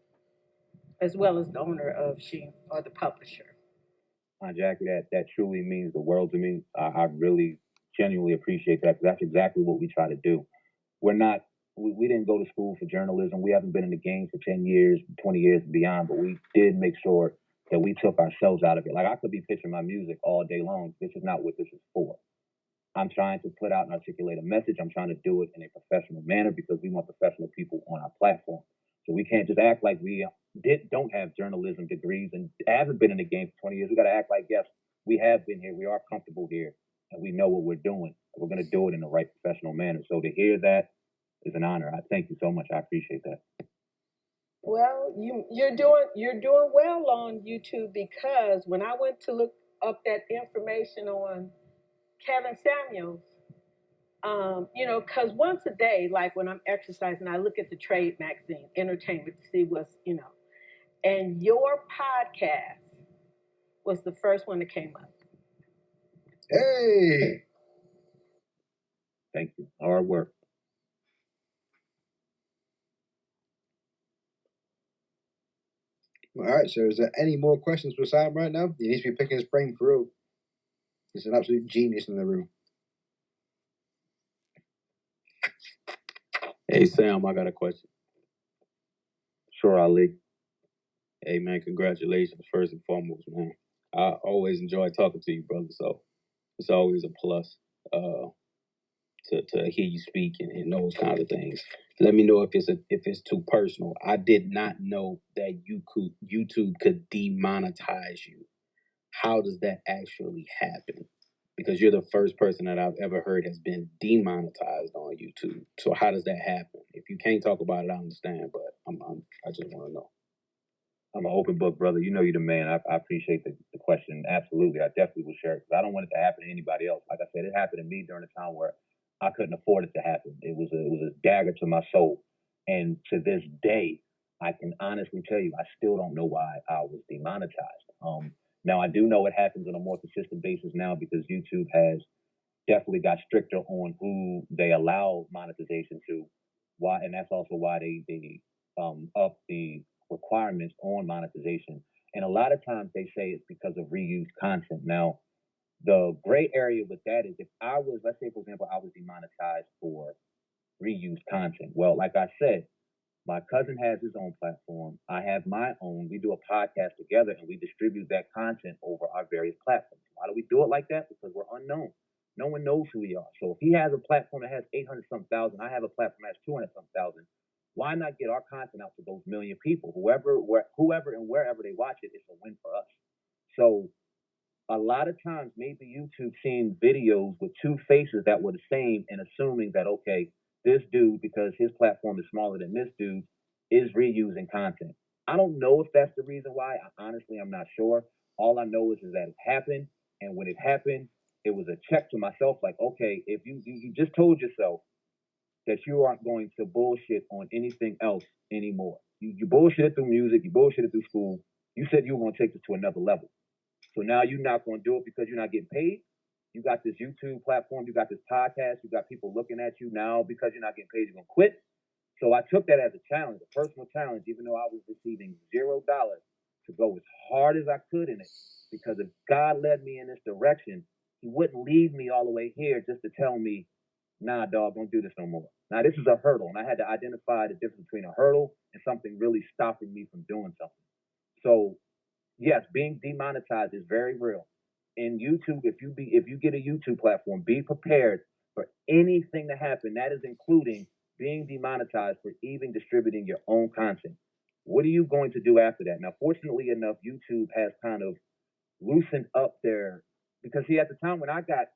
as well as the owner of She or the publisher. Jackie, that truly means the world to me. I really genuinely appreciate that, because that's exactly what we try to do. We didn't go to school for journalism. We haven't been in the game for 10 years, 20 years and beyond, but we did make sure that we took ourselves out of it. Like, I could be pitching my music all day long. This is not what this is for. I'm trying to put out and articulate a message. I'm trying to do it in a professional manner because we want professional people on our platform. So we can't just act like we don't have journalism degrees and haven't been in the game for 20 years. We got to act like, yes, we have been here. We are comfortable here, and we know what we're doing. We're going to do it in the right professional manner. So to hear that is an honor. I thank you so much. I appreciate that. Well, you're doing well on YouTube, because when I went to look up that information on Kevin Samuels, because once a day, like when I'm exercising, I look at the trade magazine, entertainment, to see what's. And your podcast was the first one that came up. Hey! Thank you. Hard work. All right, so is there any more questions for Sam right now? He needs to be picking his brain for real. He's an absolute genius in the room. Hey, Sam, I got a question. Sure, Ali. Hey, man, congratulations, first and foremost, man. I always enjoy talking to you, brother, so it's always a plus to hear you speak and those kinds of things. Let me know if it's too personal. I did not know that YouTube could demonetize you. How does that actually happen? Because you're the first person that I've ever heard has been demonetized on YouTube. So how does that happen? If you can't talk about it, I understand, but I just want to know. I'm an open book, brother. You know you're the man. I appreciate the question. Absolutely. I definitely will share it because I don't want it to happen to anybody else. Like I said, it happened to me during a time where I couldn't afford it to happen. It was a dagger to my soul. And to this day, I can honestly tell you, I still don't know why I was demonetized. Now I do know it happens on a more consistent basis now because YouTube has definitely got stricter on who they allow monetization to. Why, and that's also why they up the requirements on monetization. And a lot of times they say it's because of reused content. Now, the gray area with that is if I was, let's say, for example, I was demonetized for reused content. Well, like I said, my cousin has his own platform. I have my own. We do a podcast together and we distribute that content over our various platforms. Why do we do it like that? Because we're unknown. No one knows who we are. So if he has a platform that has 800 some thousand, I have a platform that has 200 some thousand. Why not get our content out to those million people? Whoever and wherever they watch it, it's a win for us. So a lot of times maybe YouTube seeing videos with two faces that were the same and assuming that, okay, this dude, because his platform is smaller than this dude, is reusing content. I don't know if that's the reason why. Honestly, I'm not sure. All I know is that it happened. And when it happened, it was a check to myself like, okay, if you just told yourself that you aren't going to bullshit on anything else anymore. You bullshitted through music, you bullshitted through school. You said you were going to take this to another level. So now you're not going to do it because you're not getting paid. You got this YouTube platform, you got this podcast, you got people looking at you now because you're not getting paid, you're going to quit. So I took that as a challenge, a personal challenge, even though I was receiving $0 to go as hard as I could in it. Because if God led me in this direction, he wouldn't leave me all the way here just to tell me, nah, dog, don't do this no more. Now, this is a hurdle, and I had to identify the difference between a hurdle and something really stopping me from doing something. So yes, being demonetized is very real. In YouTube, if you get a YouTube platform, be prepared for anything to happen. That is including being demonetized for even distributing your own content. What are you going to do after that? Now, fortunately enough, YouTube has kind of loosened up their because see at the time when I got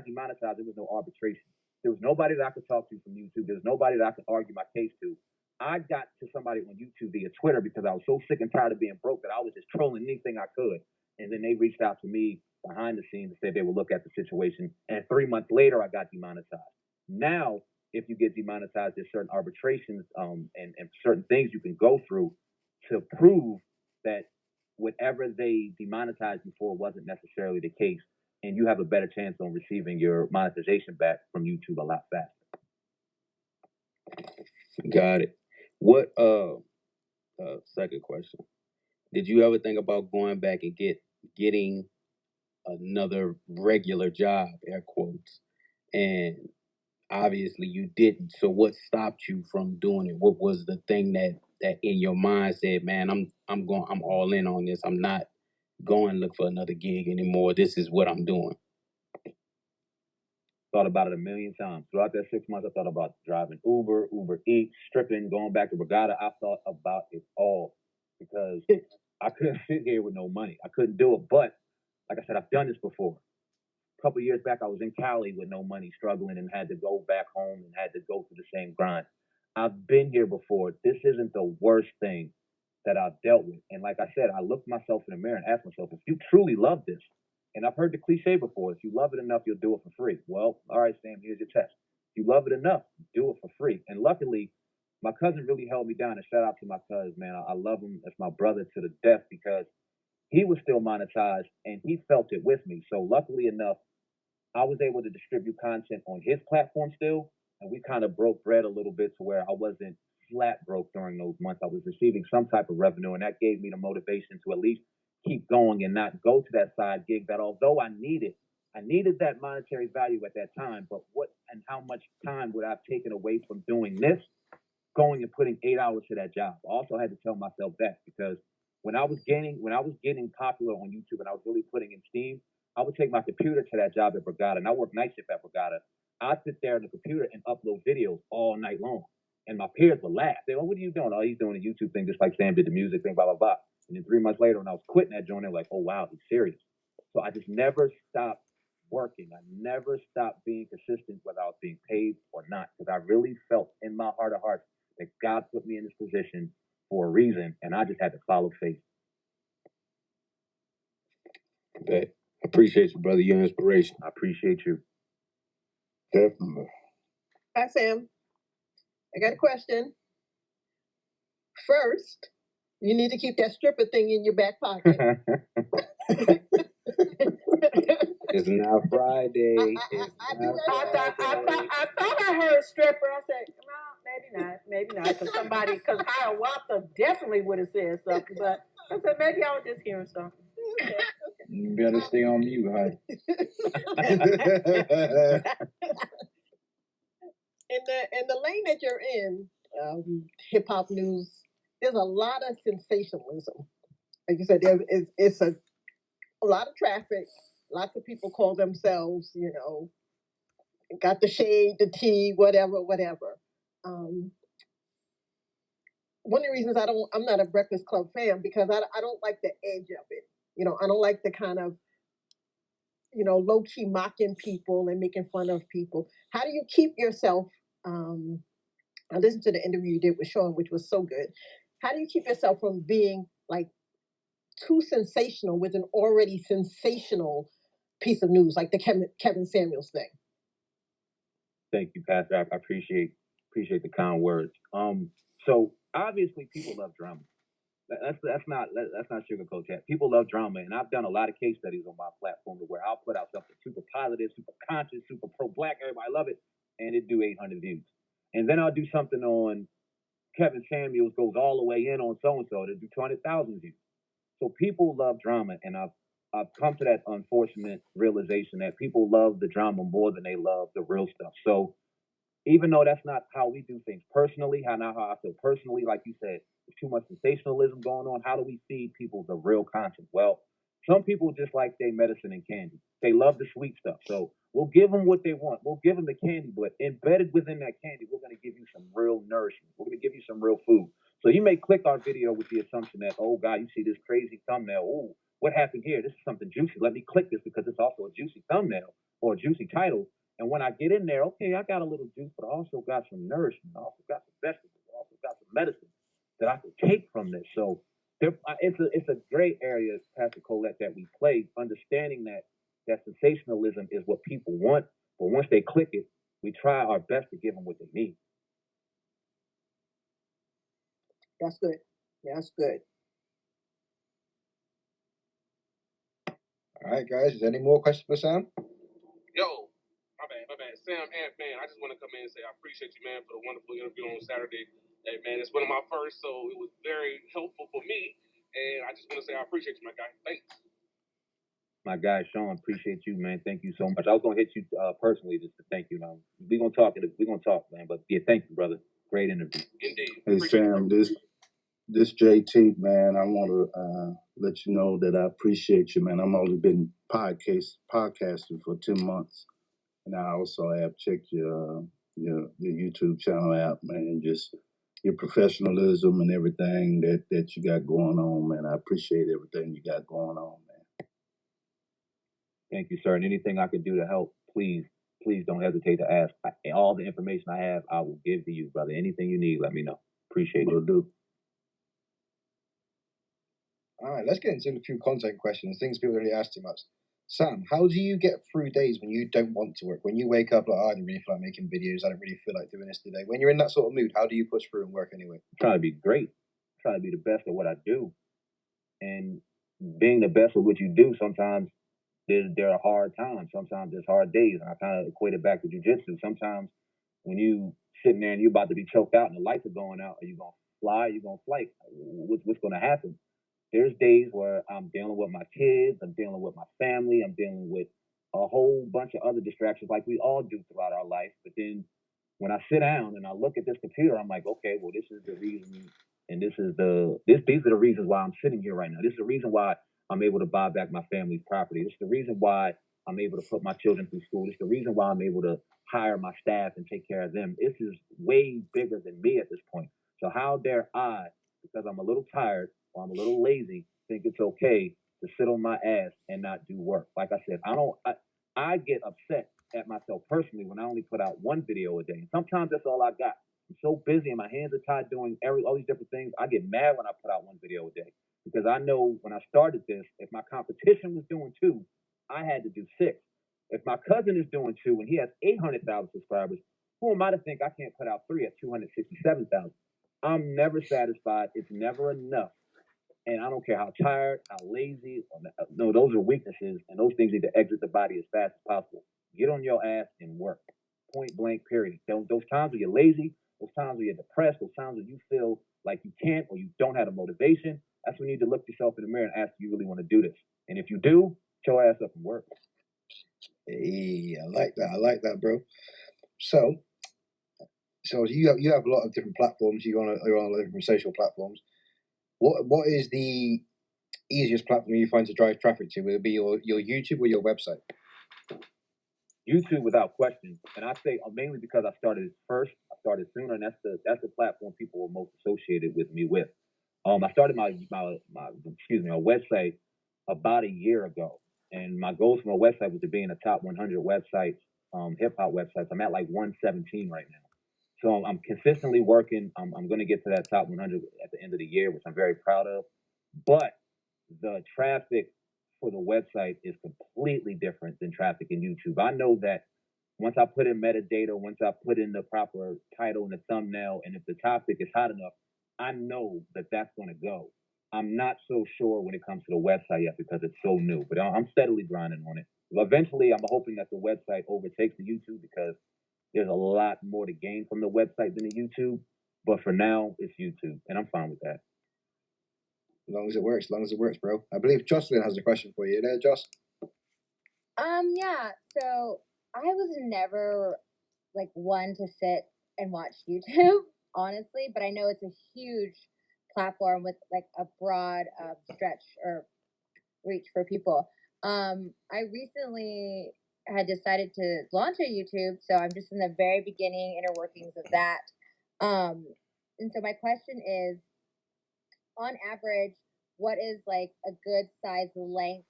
demonetized, there was no arbitration. There was nobody that I could talk to from YouTube. There was nobody that I could argue my case to. I got to somebody on YouTube via Twitter because I was so sick and tired of being broke that I was just trolling anything I could. And then they reached out to me behind the scenes and said they would look at the situation. And 3 months later, I got demonetized. Now, if you get demonetized, there's certain arbitrations and certain things you can go through to prove that whatever they demonetized you for wasn't necessarily the case. And you have a better chance on receiving your monetization back from YouTube a lot faster. Got it. What second question. Did you ever think about going back and getting another regular job, air quotes? And obviously you didn't. So what stopped you from doing it? What was the thing that in your mind said, man, I'm all in on this. I'm not going to look for another gig anymore. This is what I'm doing. Thought about it a million times. Throughout that 6 months, I thought about driving Uber Eats, stripping, going back to Regatta. I thought about it all because I couldn't sit here with no money. I couldn't do it. But like I said, I've done this before. A couple of years back, I was in Cali with no money, struggling, and had to go back home and had to go through the same grind. I've been here before. This isn't the worst thing that I've dealt with. And like I said, I looked myself in the mirror and asked myself, if you truly love this, and I've heard the cliche before, if you love it enough, you'll do it for free. Well, all right, Sam, here's your test. If you love it enough, do it for free. And luckily, my cousin really held me down. And shout out to my cousin, man. I love him as my brother to the death because he was still monetized and he felt it with me. So luckily enough, I was able to distribute content on his platform still, and we kind of broke bread a little bit to where I wasn't flat broke during those months. I was receiving some type of revenue, and that gave me the motivation to at least keep going and not go to that side gig that although I needed that monetary value at that time, but what and how much time would I have taken away from doing this, going and putting 8 hours to that job? I also had to tell myself that because when I was getting popular on YouTube and I was really putting in steam, I would take my computer to that job at Brigada, and I worked night shift at Brigada. I'd sit there on the computer and upload videos all night long. And my peers would laugh. They go, what are you doing? Oh, he's doing a YouTube thing just like Sam did the music thing, blah, blah, blah. And then 3 months later, when I was quitting that joint, they're like, oh, wow, he's serious. So I just never stopped working. I never stopped being consistent whether I was being paid or not, because I really felt in my heart of hearts that God put me in this position for a reason, and I just had to follow faith. Okay. I appreciate you, brother. Your inspiration. I appreciate you. Definitely. Hi, Sam. I got a question. First, you need to keep that stripper thing in your back pocket. It's not Friday. I thought I heard stripper. I said, no, maybe not, because Higher Wapta definitely would have said something, but I said maybe I was just hearing something. You better stay on mute, huh? In the lane that you're in, hip hop news, there's a lot of sensationalism. Like you said, it's a lot of traffic. Lots of people call themselves, got the shade, the tea, whatever. One of the reasons I'm not a Breakfast Club fan because I don't like the edge of it. I don't like the kind of, low key mocking people and making fun of people. How do you keep yourself? I listened to the interview you did with Sean, which was so good. How do you keep yourself from being like too sensational with an already sensational piece of news, like the Kevin Samuels thing? Thank you, Pastor. I appreciate the kind words. So obviously people love drama. That's not sugarcoat chat. People love drama, and I've done a lot of case studies on my platform where I'll put out something super positive, super conscious, super pro-black. Everybody love it, and it do 800 views. And then I'll do something on Kevin Samuels goes all the way in on so and so to do 200,000 views. So people love drama, and I've come to that unfortunate realization that people love the drama more than they love the real stuff. So even though that's not how we do things personally, not how I feel personally, like you said, there's too much sensationalism going on. How do we feed people the real content? Well, some people just like their medicine and candy. They love the sweet stuff. So we'll give them what they want. We'll give them the candy, but embedded within that candy, we're going to give you some real nourishment. We're going to give you some real food. So you may click our video with the assumption that, oh, God, you see this crazy thumbnail. Ooh, what happened here? This is something juicy. Let me click this because it's also a juicy thumbnail or a juicy title. And when I get in there, okay, I got a little juice, but I also got some nourishment. I also got some vegetables. I also got some medicine that I can take from this. So it's a great area, Pastor Colette, that we play, understanding that sensationalism is what people want. But once they click it, we try our best to give them what they need. That's good. That's good. All right, guys. Is there any more questions for Sam? Yo, my bad. Sam and man, I just want to come in and say I appreciate you, man, for the wonderful interview on Saturday. Hey, man, it's one of my first, so it was very helpful for me. And I just want to say I appreciate you, my guy. Thanks. My guy, Sean, appreciate you, man. Thank you so much. I was going to hit you personally just to thank you. Now, we're going to talk, man. But yeah, thank you, brother. Great interview. Indeed. Hey, Sam, this JT, man, I want to let you know that I appreciate you, man. I've only been podcasting for 10 months. And I also have checked your YouTube channel out, man. Just your professionalism and everything that you got going on, man. I appreciate everything you got going on, man. Thank you, sir. And anything I could do to help, please please don't hesitate to ask. All the information I have, I will give to you, brother. Anything you need, let me know. Appreciate Will you. do. All right, let's get into a few content questions, things people don't really ask too much. Sam, how do you get through days when you don't want to work? When you wake up like, oh, I don't really feel like making videos, I don't really feel like doing this today. When you're in that sort of mood, how do you push through and work anyway? Trying to be great, trying to be the best at what I do, and being the best at what you do. Sometimes there are hard times. Sometimes there's hard days, and I kind of equate it back to jujitsu. Sometimes when you sitting there and you're about to be choked out and the lights are going out, are you gonna fly? Are you gonna flight? What's gonna happen? There's days where I'm dealing with my kids, I'm dealing with my family, I'm dealing with a whole bunch of other distractions like we all do throughout our life. But then when I sit down and I look at this computer, I'm like, okay, well, this is the reason, and these are the reasons why I'm sitting here right now. This is the reason why I'm able to buy back my family's property. This is the reason why I'm able to put my children through school. This is the reason why I'm able to hire my staff and take care of them. This is way bigger than me at this point. So how dare I, because I'm a little tired or I'm a little lazy, think it's okay to sit on my ass and not do work? Like I said, I get upset at myself personally when I only put out one video a day. And sometimes that's all I got. I'm so busy and my hands are tied doing all these different things. I get mad when I put out one video a day because I know when I started this, if my competition was doing 2, I had to do 6. If my cousin is doing 2 and he has 800,000 subscribers, who am I to think I can't put out 3 at 267,000? I'm never satisfied. It's never enough. And I don't care how tired, how lazy. No, those are weaknesses, and those things need to exit the body as fast as possible. Get on your ass and work. Point blank, period. Those times where you're lazy, those times where you're depressed, those times where you feel like you can't or you don't have the motivation, that's when you need to look yourself in the mirror and ask if you really want to do this. And if you do, get your ass up and work. Hey, I like that. I like that, bro. So you have a lot of different platforms. You're on a lot of different social platforms. What is the easiest platform you find to drive traffic to? Will it be your YouTube or your website? YouTube without question, and I say mainly because I started first. I started sooner, and that's the platform people were most associated with me with. I started my website about a year ago, and my goal for my website was to be in the top 100 websites, hip hop websites. I'm at like 117 right now, so I'm consistently working. I'm going to get to that top 100 at the end of the year, which I'm very proud of. But the traffic for the website is completely different than traffic in YouTube. I know that once I put in metadata, once I put in the proper title and the thumbnail, and if the topic is hot enough, I know that that's going to go. I'm not so sure when it comes to the website yet because it's so new, but I'm steadily grinding on it. Eventually, I'm hoping that the website overtakes the YouTube because there's a lot more to gain from the website than the YouTube. But for now, it's YouTube, and I'm fine with that. As long as it works, bro. I believe Jocelyn has a question for you. There, Joss? Yeah. So I was never like one to sit and watch YouTube, honestly, but I know it's a huge platform with like a broad stretch or reach for people. I recently had decided to launch a YouTube, so I'm just in the very beginning inner workings of that. And so my question is, on average, what is like a good size length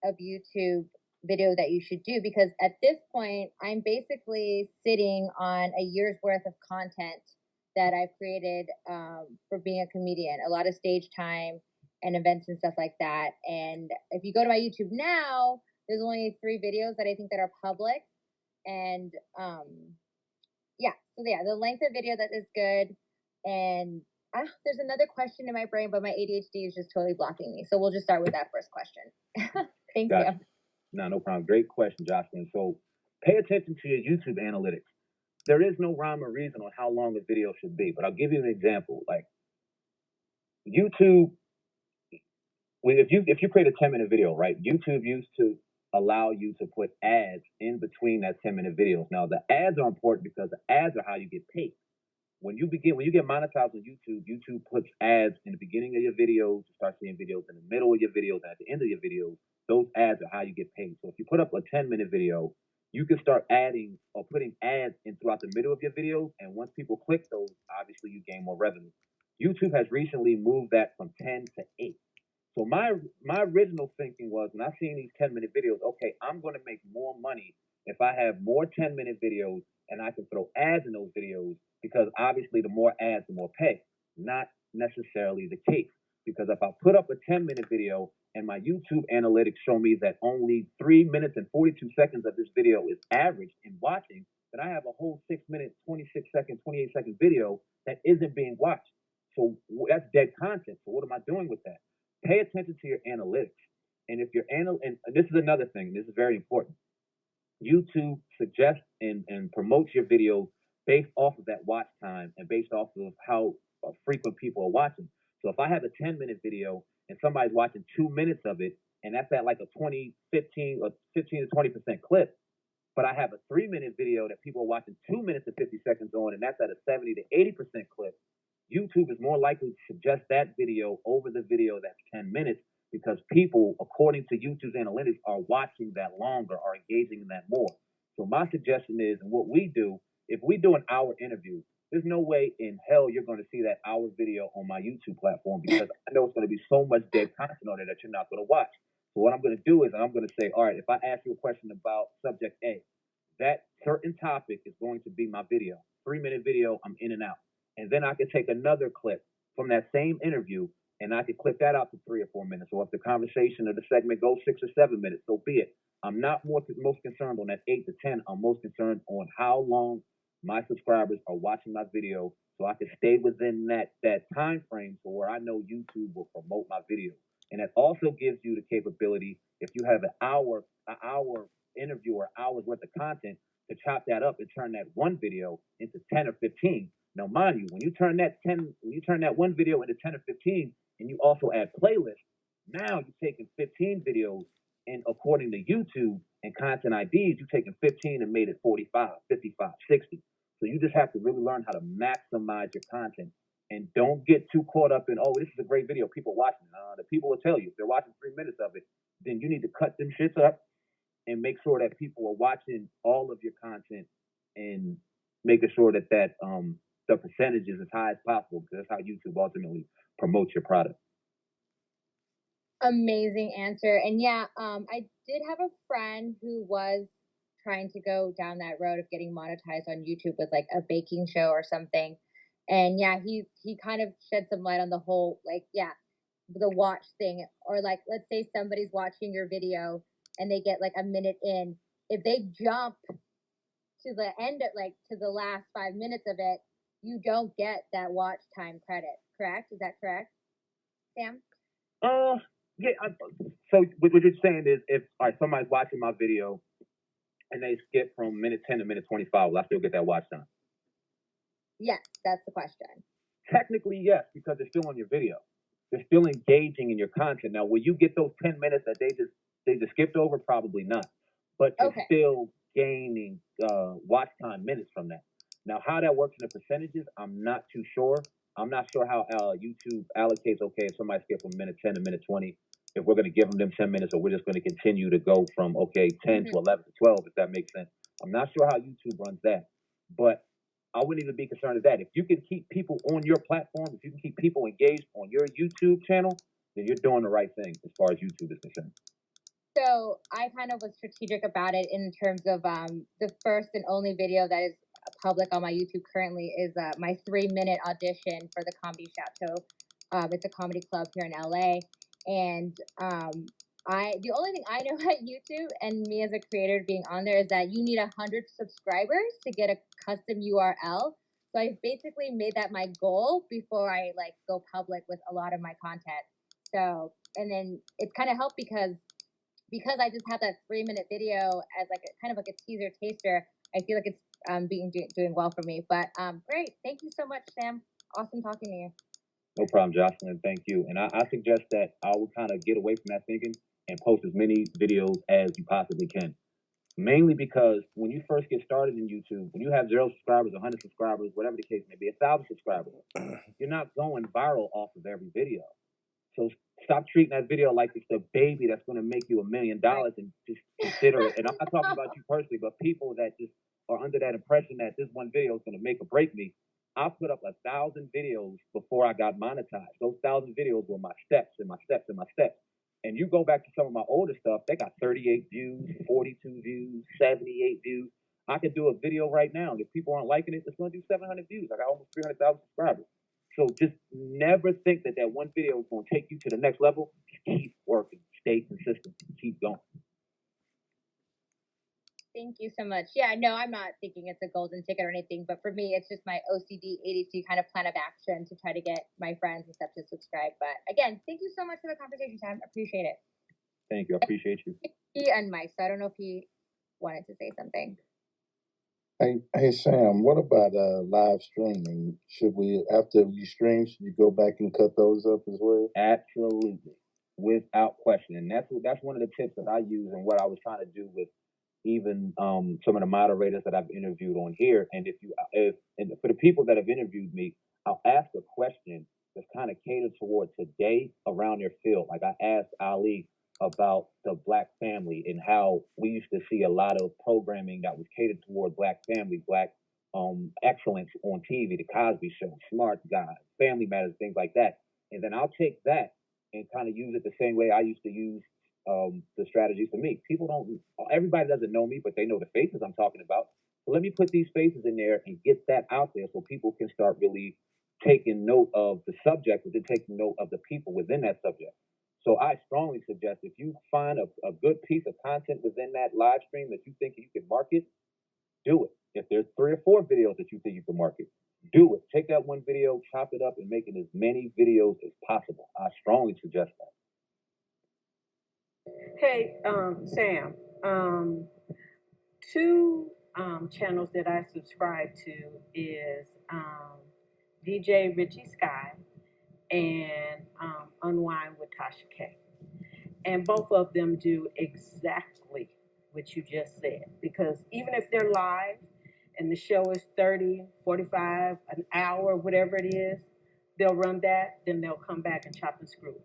of YouTube video that you should do? Because at this point, I'm basically sitting on a year's worth of content that I've created for being a comedian, a lot of stage time and events and stuff like that. And if you go to my YouTube now, there's only 3 videos that I think that are public. And the length of video that is good. And there's another question in my brain, but my ADHD is just totally blocking me. So we'll just start with that first question. Thank you. No problem. Great question, Jocelyn. So pay attention to your YouTube analytics. There is no rhyme or reason on how long a video should be, but I'll give you an example. Like YouTube, if you create a 10-minute video, right? YouTube used to allow you to put ads in between that 10-minute videos. Now the ads are important because the ads are how you get paid. When you get monetized on YouTube, YouTube puts ads in the beginning of your videos. You start seeing videos in the middle of your videos, and at the end of your videos. Those ads are how you get paid. So if you put up a 10-minute video, you can start adding or putting ads in throughout the middle of your videos. And once people click those, obviously you gain more revenue. YouTube has recently moved that from 10 to 8. So my original thinking was when I seen these 10-minute videos, okay, I'm going to make more money if I have more 10-minute videos and I can throw ads in those videos because obviously the more ads, the more pay. Not necessarily the case because if I put up a 10-minute video and my YouTube analytics show me that only 3 minutes and 42 seconds of this video is average in watching, then I have a whole 6 minute, 26-second, 28-second video that isn't being watched. So that's dead content. So what am I doing with that? Pay attention to your analytics. And if your and this is another thing, this is very important. YouTube suggests and promotes your videos based off of that watch time and based off of how frequent people are watching. So if I have a 10-minute video and somebody's watching 2 minutes of it, and that's at like a 15 to 20% clip, but I have a 3-minute video that people are watching 2 minutes and 50 seconds on, and that's at a 70 to 80% clip, YouTube is more likely to suggest that video over the video that's 10 minutes because people, according to YouTube's analytics, are watching that longer, are engaging in that more. So my suggestion is, and what we do, if we do an hour interview, there's no way in hell you're going to see that hour video on my YouTube platform because I know it's going to be so much dead content on it that you're not going to watch. So what I'm going to do is I'm going to say, all right, if I ask you a question about subject A, that certain topic is going to be my video. 3-minute video, I'm in and out. And then I could take another clip from that same interview and I could clip that out to 3 or 4 minutes. Or if the conversation or the segment goes 6 or 7 minutes, so be it. I'm not most concerned on that 8 to 10. I'm most concerned on how long my subscribers are watching my video so I can stay within that time frame for where I know YouTube will promote my video. And it also gives you the capability, if you have an hour interview or hours worth of content, to chop that up and turn that one video into 10 or 15. Now, mind you, when you turn that one video into 10 or 15, and you also add playlists, now you're taking 15 videos, and according to YouTube and content IDs, you're taking 15 and made it 45, 55, 60. So you just have to really learn how to maximize your content, and don't get too caught up in, oh, this is a great video, people watching. The people will tell you if they're watching 3 minutes of it, then you need to cut them shits up and make sure that people are watching all of your content and making sure that the percentage is as high as possible because that's how YouTube ultimately promotes your product. Amazing answer. And yeah, I did have a friend who was trying to go down that road of getting monetized on YouTube with like a baking show or something. And yeah, he kind of shed some light on the whole, like, yeah, the watch thing. Or like, let's say somebody's watching your video and they get like a minute in. If they jump to the end of like to the last 5 minutes of it, you don't get that watch time credit. Correct? Is that correct, Sam? Yeah. So what you're saying is, if somebody's watching my video and they skip from minute 10 to minute 25, will I still get that watch time? Yes, that's the question. Technically, yes, because they're still on your video. They're still engaging in your content. Now, will you get those 10 minutes that they just skipped over? Probably not. But you're still gaining watch time minutes from that. Now, how that works in the percentages, I'm not too sure. I'm not sure how YouTube allocates, okay, if somebody skipped from minute 10 to minute 20, if we're going to give them 10 minutes or we're just going to continue to go from, 10 to 11 to 12, if that makes sense. I'm not sure how YouTube runs that. But I wouldn't even be concerned with that. If you can keep people on your platform, if you can keep people engaged on your YouTube channel, then you're doing the right thing as far as YouTube is concerned. So I kind of was strategic about it in terms of the first and only video that is public on my YouTube currently is my 3-minute audition for the Comedy Chateau. It's a comedy club here in LA. And the only thing I know at YouTube and me as a creator being on there is that you need 100 subscribers to get a custom URL. So I basically made that my goal before I like go public with a lot of my content. So, and then it's kind of helped because I just have that 3-minute video as like a kind of like a teaser taster. I feel like it's doing well for me. But great, thank you so much, Sam. Awesome talking to you. No problem, Jocelyn. Thank you. And I suggest that I would kind of get away from that thinking and post as many videos as you possibly can. Mainly because when you first get started in YouTube, when you have 0 subscribers, 100 subscribers, whatever the case may be, 1,000 subscribers, you're not going viral off of every video. So stop treating that video like it's the baby that's going to make you $1 million and just consider it. And I'm not talking about you personally, but people that just are under that impression that this one video is going to make or break me. I put up 1,000 videos before I got monetized. Those 1,000 videos were my steps and my steps and my steps. And you go back to some of my older stuff, they got 38 views, 42 views, 78 views. I could do a video right now, and if people aren't liking it, it's going to do 700 views. I got almost 300,000 subscribers. So just never think that that one video is going to take you to the next level. Just keep working, stay consistent, keep going. Thank you so much. Yeah, no, I'm not thinking it's a golden ticket or anything, but for me, it's just my OCD, ADHD kind of plan of action to try to get my friends and stuff to subscribe. But again, thank you so much for the conversation, Sam. Appreciate it. Thank you. I appreciate you. He unmiked, so I don't know if he wanted to say something. Hey Sam, what about live streaming? Should we, after you stream, should you go back and cut those up as well? Absolutely, without question. And that's one of the tips that I use and what I was trying to do with even some of the moderators that I've interviewed on here. And and for the people that have interviewed me, I'll ask a question that's kind of catered toward today around their field. Like I asked Ali about the Black family and how we used to see a lot of programming that was catered toward Black families, Black excellence on TV, the Cosby Show, Smart Guys, Family Matters, things like that. And then I'll take that and kind of use it the same way I used to use the strategies for me. Everybody doesn't know me, but they know the faces I'm talking about. So let me put these faces in there and get that out there so people can start really taking note of the subject, but then taking note of the people within that subject. So I strongly suggest if you find a good piece of content within that live stream that you think you can market, do it. If there's 3 or 4 videos that you think you can market, do it. Take that one video, chop it up, and make it as many videos as possible. I strongly suggest that. Hey, Sam, 2 channels that I subscribe to is DJ Richie Sky and Unwind with Tasha K. And both of them do exactly what you just said. Because even if they're live and the show is 30, 45, an hour, whatever it is, they'll run that, then they'll come back and chop and screw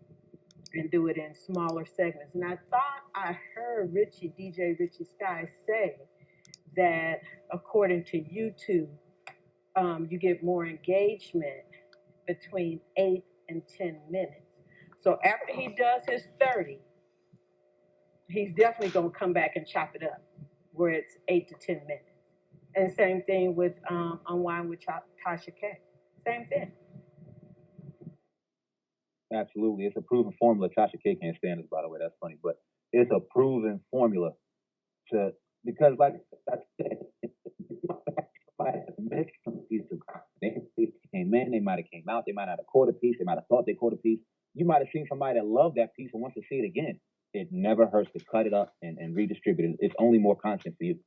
and do it in smaller segments. And I thought I heard DJ Richie Sky say that according to YouTube, you get more engagement between 8 and 10 minutes. So after he does his 30, he's definitely going to come back and chop it up where it's 8 to 10 minutes. And same thing with Unwind with Tasha K. Same thing. Absolutely. It's a proven formula. Tasha K can't stand us, by the way. That's funny. But it's a proven formula because like I said, they came in, they might have came out, they might not have caught a piece, they might have thought they caught a piece. You might have seen somebody that loved that piece and wants to see it again. It never hurts to cut it up and redistribute it. It's only more content for you.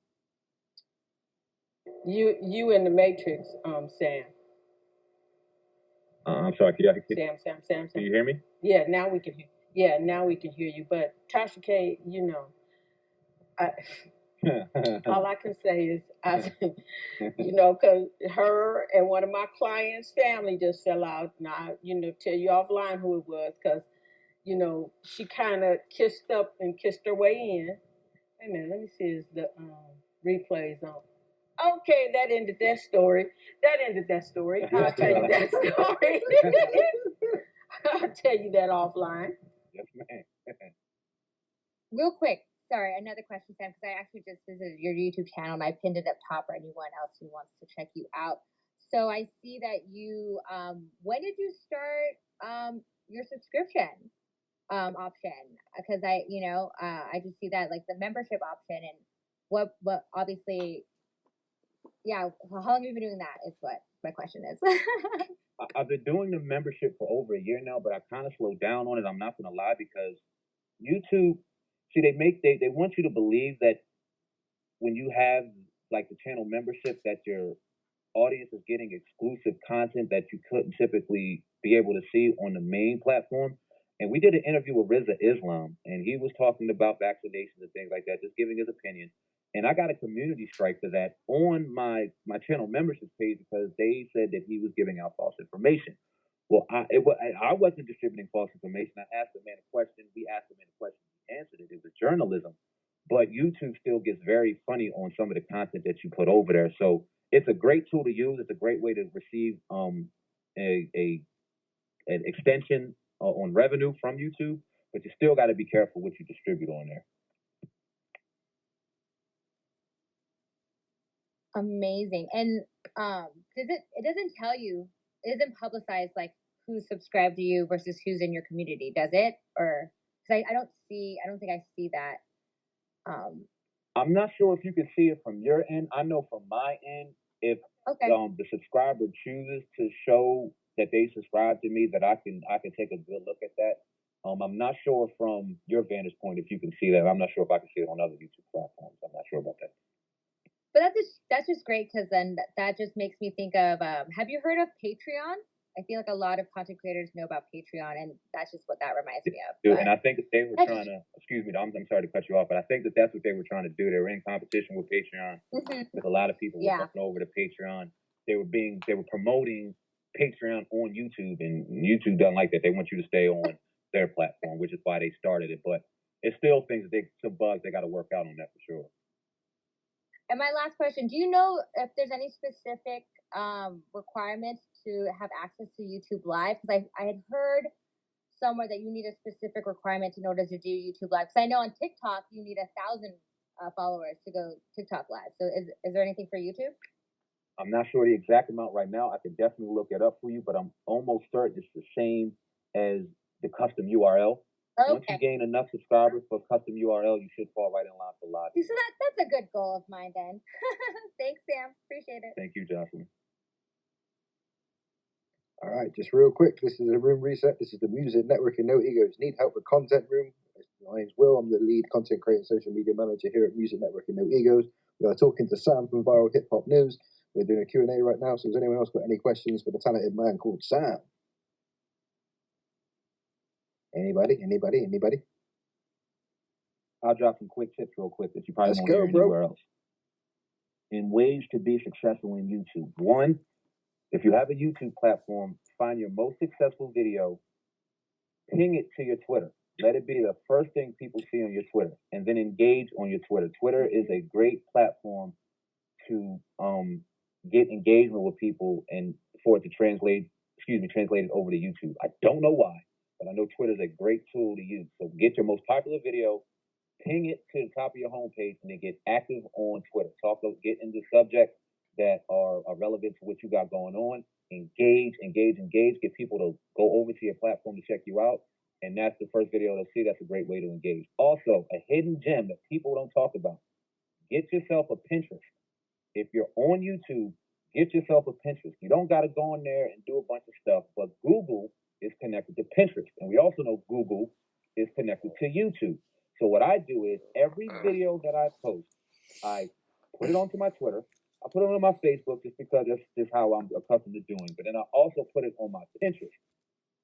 You in the Matrix, Sam. I'm sorry. Sam. Can you hear me? Yeah, now we can hear. Yeah, now we can hear you. But Tasha K, all I can say is, because her and one of my clients' family just fell out. Now, tell you offline who it was, because, she kind of kissed her way in. Wait a minute, let me see, is the replays on? Okay, that ended that story. I'll tell you that story. I'll tell you that offline. Yes, ma'am. Real quick, sorry, another question, Sam, because I actually just visited your YouTube channel and I pinned it up top for anyone else who wants to check you out. So I see that you, when did you start your subscription option? Because I just see that like the membership option and what obviously, yeah, how long have you been doing that is what my question is. I've been doing the membership for over a year now, but I kind of slowed down on it. I'm not going to lie, because YouTube, see, they want you to believe that when you have like the channel membership, that your audience is getting exclusive content that you couldn't typically be able to see on the main platform. And we did an interview with Rizza Islam, and he was talking about vaccinations and things like that, just giving his opinion. And I got a community strike for that on my channel membership page because they said that he was giving out false information. Well, I wasn't distributing false information. I asked the man a question. We asked the man a question. He answered it. It was journalism. but YouTube still gets very funny on some of the content that you put over there. So it's a great tool to use. It's a great way to receive an extension on revenue from YouTube, but you still got to be careful what you distribute on there. Amazing. And it doesn't tell you, it doesn't publicize like who's subscribed to you versus who's in your community, does it? Or because I don't think I see that. I'm not sure if you can see it from your end. I know from my end, if the subscriber chooses to show that they subscribe to me, that I can take a good look at that. I'm not sure from your vantage point if you can see that. I'm not sure if I can see it on other YouTube platforms. I'm not sure about that. But that's just great, because then that just makes me think of, have you heard of Patreon? I feel like a lot of content creators know about Patreon, and that's just what that reminds me of. And I think that they were trying to, excuse me, I'm sorry to cut you off, but I think that that's what they were trying to do. They were in competition with Patreon, because a lot of people were going over to Patreon. They were promoting Patreon on YouTube, and YouTube doesn't like that. They want you to stay on their platform, which is why they started it. But it's still some bugs they got to work out on that for sure. And my last question, do you know if there's any specific requirements to have access to YouTube Live? Because I had heard somewhere that you need a specific requirement in order to do YouTube Live. Because I know on TikTok, you need 1,000 followers to go TikTok Live. So is there anything for YouTube? I'm not sure the exact amount right now. I could definitely look it up for you, but I'm almost certain it's the same as the custom URL. Okay. Once you gain enough subscribers for custom URL, you should fall right in line for live. So that's a good goal of mine then. Thanks, Sam. Appreciate it. Thank you, Jocelyn. All right, just real quick, this is a room reset. This is the Music Network and No Egos Need Help with Content Room. My name's Will. I'm the lead content creator and social media manager here at Music Network and No Egos. We are talking to Sam from Viral Hip Hop News. We're doing a Q&A right now, so has anyone else got any questions for the talented man called Sam? Anybody? I'll drop some quick tips real quick that you probably won't hear anywhere else. In ways to be successful in YouTube. 1, if you have a YouTube platform, find your most successful video, ping it to your Twitter. Let it be the first thing people see on your Twitter, and then engage on your Twitter. Twitter is a great platform to get engagement with people and for it to translate it over to YouTube. I don't know why, but I know Twitter is a great tool to use. So get your most popular video, ping it to the top of your homepage, and then get active on Twitter. Get into subjects that are relevant to what you got going on. Engage. Get people to go over to your platform to check you out. And that's the first video they'll see. That's a great way to engage. Also, a hidden gem that people don't talk about. Get yourself a Pinterest. If you're on YouTube, get yourself a Pinterest. You don't got to go in there and do a bunch of stuff, but Google is connected to Pinterest. And we also know Google is connected to YouTube. So what I do is every video that I post, I put it onto my Twitter. I put it on my Facebook just because that's just how I'm accustomed to doing. But then I also put it on my Pinterest.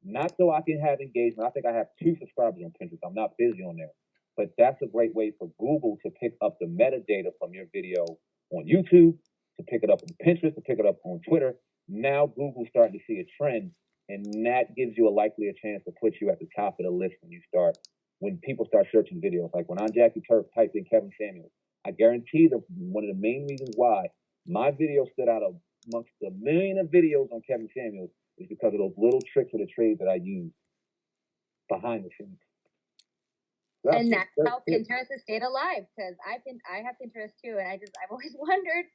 Not so I can have engagement. I think I have 2 subscribers on Pinterest. I'm not busy on there. But that's a great way for Google to pick up the metadata from your video on YouTube, to pick it up on Pinterest, to pick it up on Twitter. Now Google's starting to see a trend, and that gives you a likelier chance to put you at the top of the list when people start searching videos. Like when Jackie Turk typed in Kevin Samuels, I guarantee that one of the main reasons why my video stood out amongst the million of videos on Kevin Samuels is because of those little tricks of the trade that I use behind the scenes. And that's how Pinterest has stayed alive, because I have Pinterest too, and I've always wondered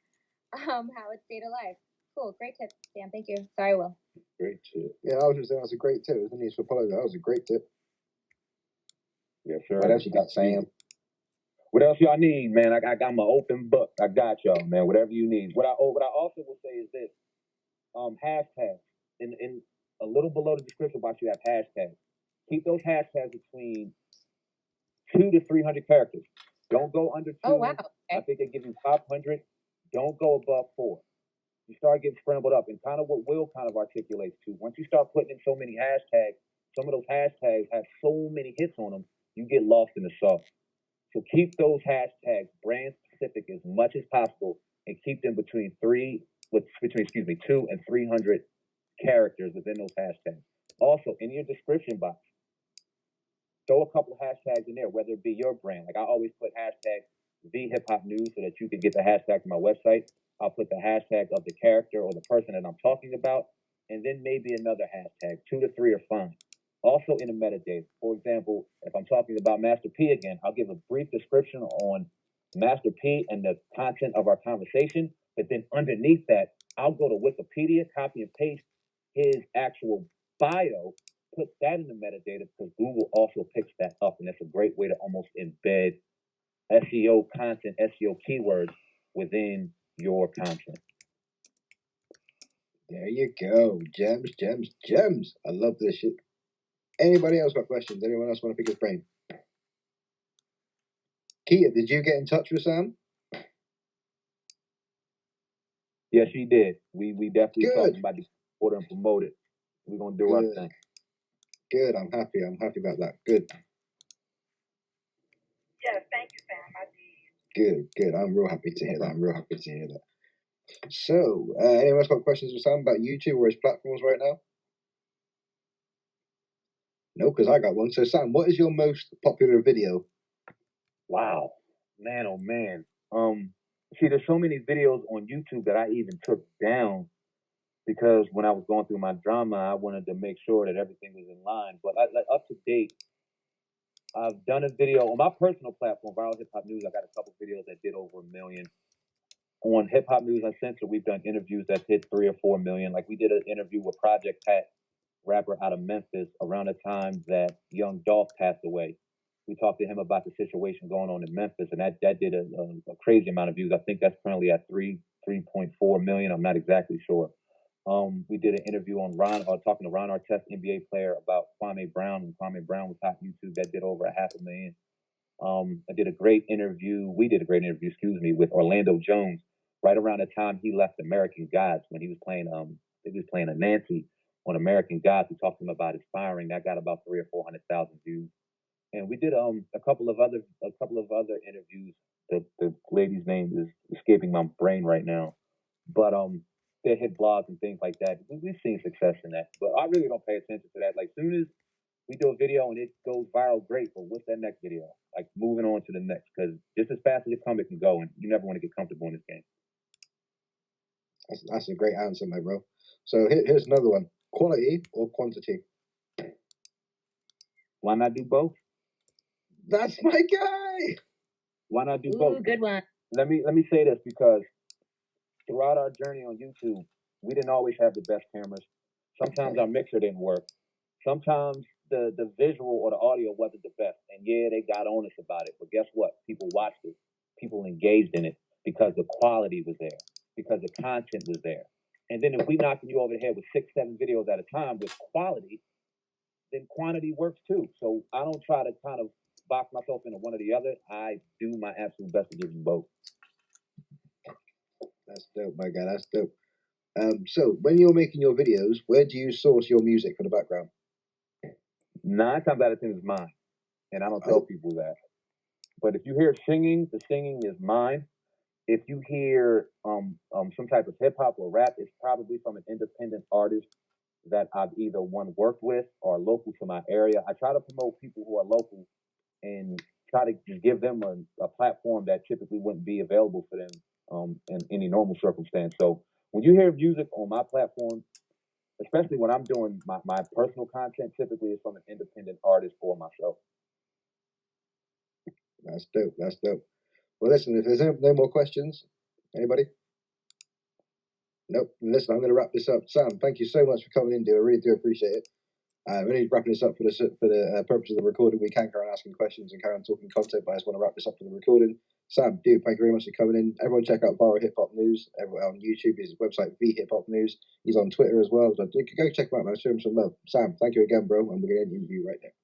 how it stayed alive. Cool, great tip, Sam. Thank you. Sorry, Will. Great tip. Yeah, I was just saying that was a great tip. There's no need to apologize. That was a great tip. Yes, sir. What else you got, Sam? What else y'all need, man? I got my open book. I got y'all, man. Whatever you need. What I also will say is this: hashtags. In a little below the description box, you have hashtags. Keep those hashtags between 200 to 300 characters. Don't go under 200. Oh, wow. Okay. I think they give you 500. Don't go above 4. You start getting scrambled up, and kind of what Will kind of articulates too. Once you start putting in so many hashtags, some of those hashtags have so many hits on them, you get lost in the sauce. So keep those hashtags brand specific as much as possible, and keep them between 2 and 300 characters within those hashtags. Also, in your description box, throw a couple hashtags in there, whether it be your brand. Like I always put hashtag the hip hop news so that you can get the hashtag to my website. I'll put the hashtag of the character or the person that I'm talking about, and then maybe another hashtag. 2 to 3 are fine. Also in the metadata. For example, if I'm talking about Master P again, I'll give a brief description on Master P and the content of our conversation, but then underneath that, I'll go to Wikipedia, copy and paste his actual bio, put that in the metadata because Google also picks that up, and that's a great way to almost embed SEO content, SEO keywords within your content. There you go. Gems, gems, gems. I love this shit. Anybody else got questions? Anyone else want to pick his brain? Kia, did you get in touch with Sam? Yes, she did. We definitely Good. talked about the order and promote it. We're gonna do our thing. Good. I'm happy. I'm happy about that. Good. Yes, thank you, Sam. I did. Good. I'm real happy to hear that. So, anyone else got questions for Sam about YouTube or his platforms right now? No, because I got one. So, Sam, what is your most popular video? Wow, man, oh man. See, there's so many videos on YouTube that I even took down because when I was going through my drama, I wanted to make sure that everything was in line. But up to date, I've done a video on my personal platform, Viral Hip Hop News. I got a couple videos that did over 1 million. On Hip Hop News Uncensored, we've done interviews that hit 3 or 4 million. Like we did an interview with Project Pat, rapper out of Memphis, around the time that Young Dolph passed away. We talked to him about the situation going on in Memphis, and that did a crazy amount of views. I think that's currently at 3.4 million. I'm not exactly sure. We did an interview on talking to Ron Artest, NBA player, about Kwame Brown, and Kwame Brown was top YouTube. That did over 500,000. I did a great interview. We did a great interview, with Orlando Jones, right around the time he left American Gods when he was playing. He was playing a Nancy on American Gods. We talked to him about his firing. That got about 300,000 or 400,000 views. And we did a couple of other interviews. The lady's name is escaping my brain right now, but they hit blogs and things like that. We've seen success in that, but I really don't pay attention to that. Like, soon as we do a video and it goes viral, great. But what's that next video? Like, moving on to the next, because just as fast as it can go, and you never want to get comfortable in this game. That's a great answer, my bro. So here's another one: quality or quantity? Why not do both? That's my guy. Why not do Ooh, both? good one. Let me say this, because throughout our journey on YouTube, we didn't always have the best cameras. Sometimes our mixer didn't work. Sometimes the visual or the audio wasn't the best. And yeah, they got on us about it. But guess what? People watched it. People engaged in it because the quality was there, because the content was there. And then if we knocking you over the head with 6, 7 videos at a time with quality, then quantity works too. So I don't try to kind of box myself into one or the other. I do my absolute best to give you both. That's dope, my guy. That's dope. So when you're making your videos, where do you source your music for the background? 9 times out of 10 is mine, and I don't tell people that. But if you hear singing, the singing is mine. If you hear some type of hip hop or rap, it's probably from an independent artist that I've either worked with or local to my area. I try to promote people who are local and try to just give them a platform that typically wouldn't be available for them in any normal circumstance. So when you hear music on my platform, especially when I'm doing my personal content, typically it's from an independent artist or myself. That's dope. That's dope. Well, listen, if there's no more questions, anybody? Nope. Listen, I'm going to wrap this up. Sam, thank you so much for coming in, dude. I really do appreciate it. We're only wrapping this up for the purpose of the recording. We can carry on asking questions and carry on talking content, but I just want to wrap this up for the recording. Sam, dude, thank you very much for coming in. Everyone check out Viral Hip Hop News. Everyone on YouTube, his website, The Hip Hop News. He's on Twitter as well. So go check him out, man. Show him some love. Sam, thank you again, bro. And we're going to interview you right now.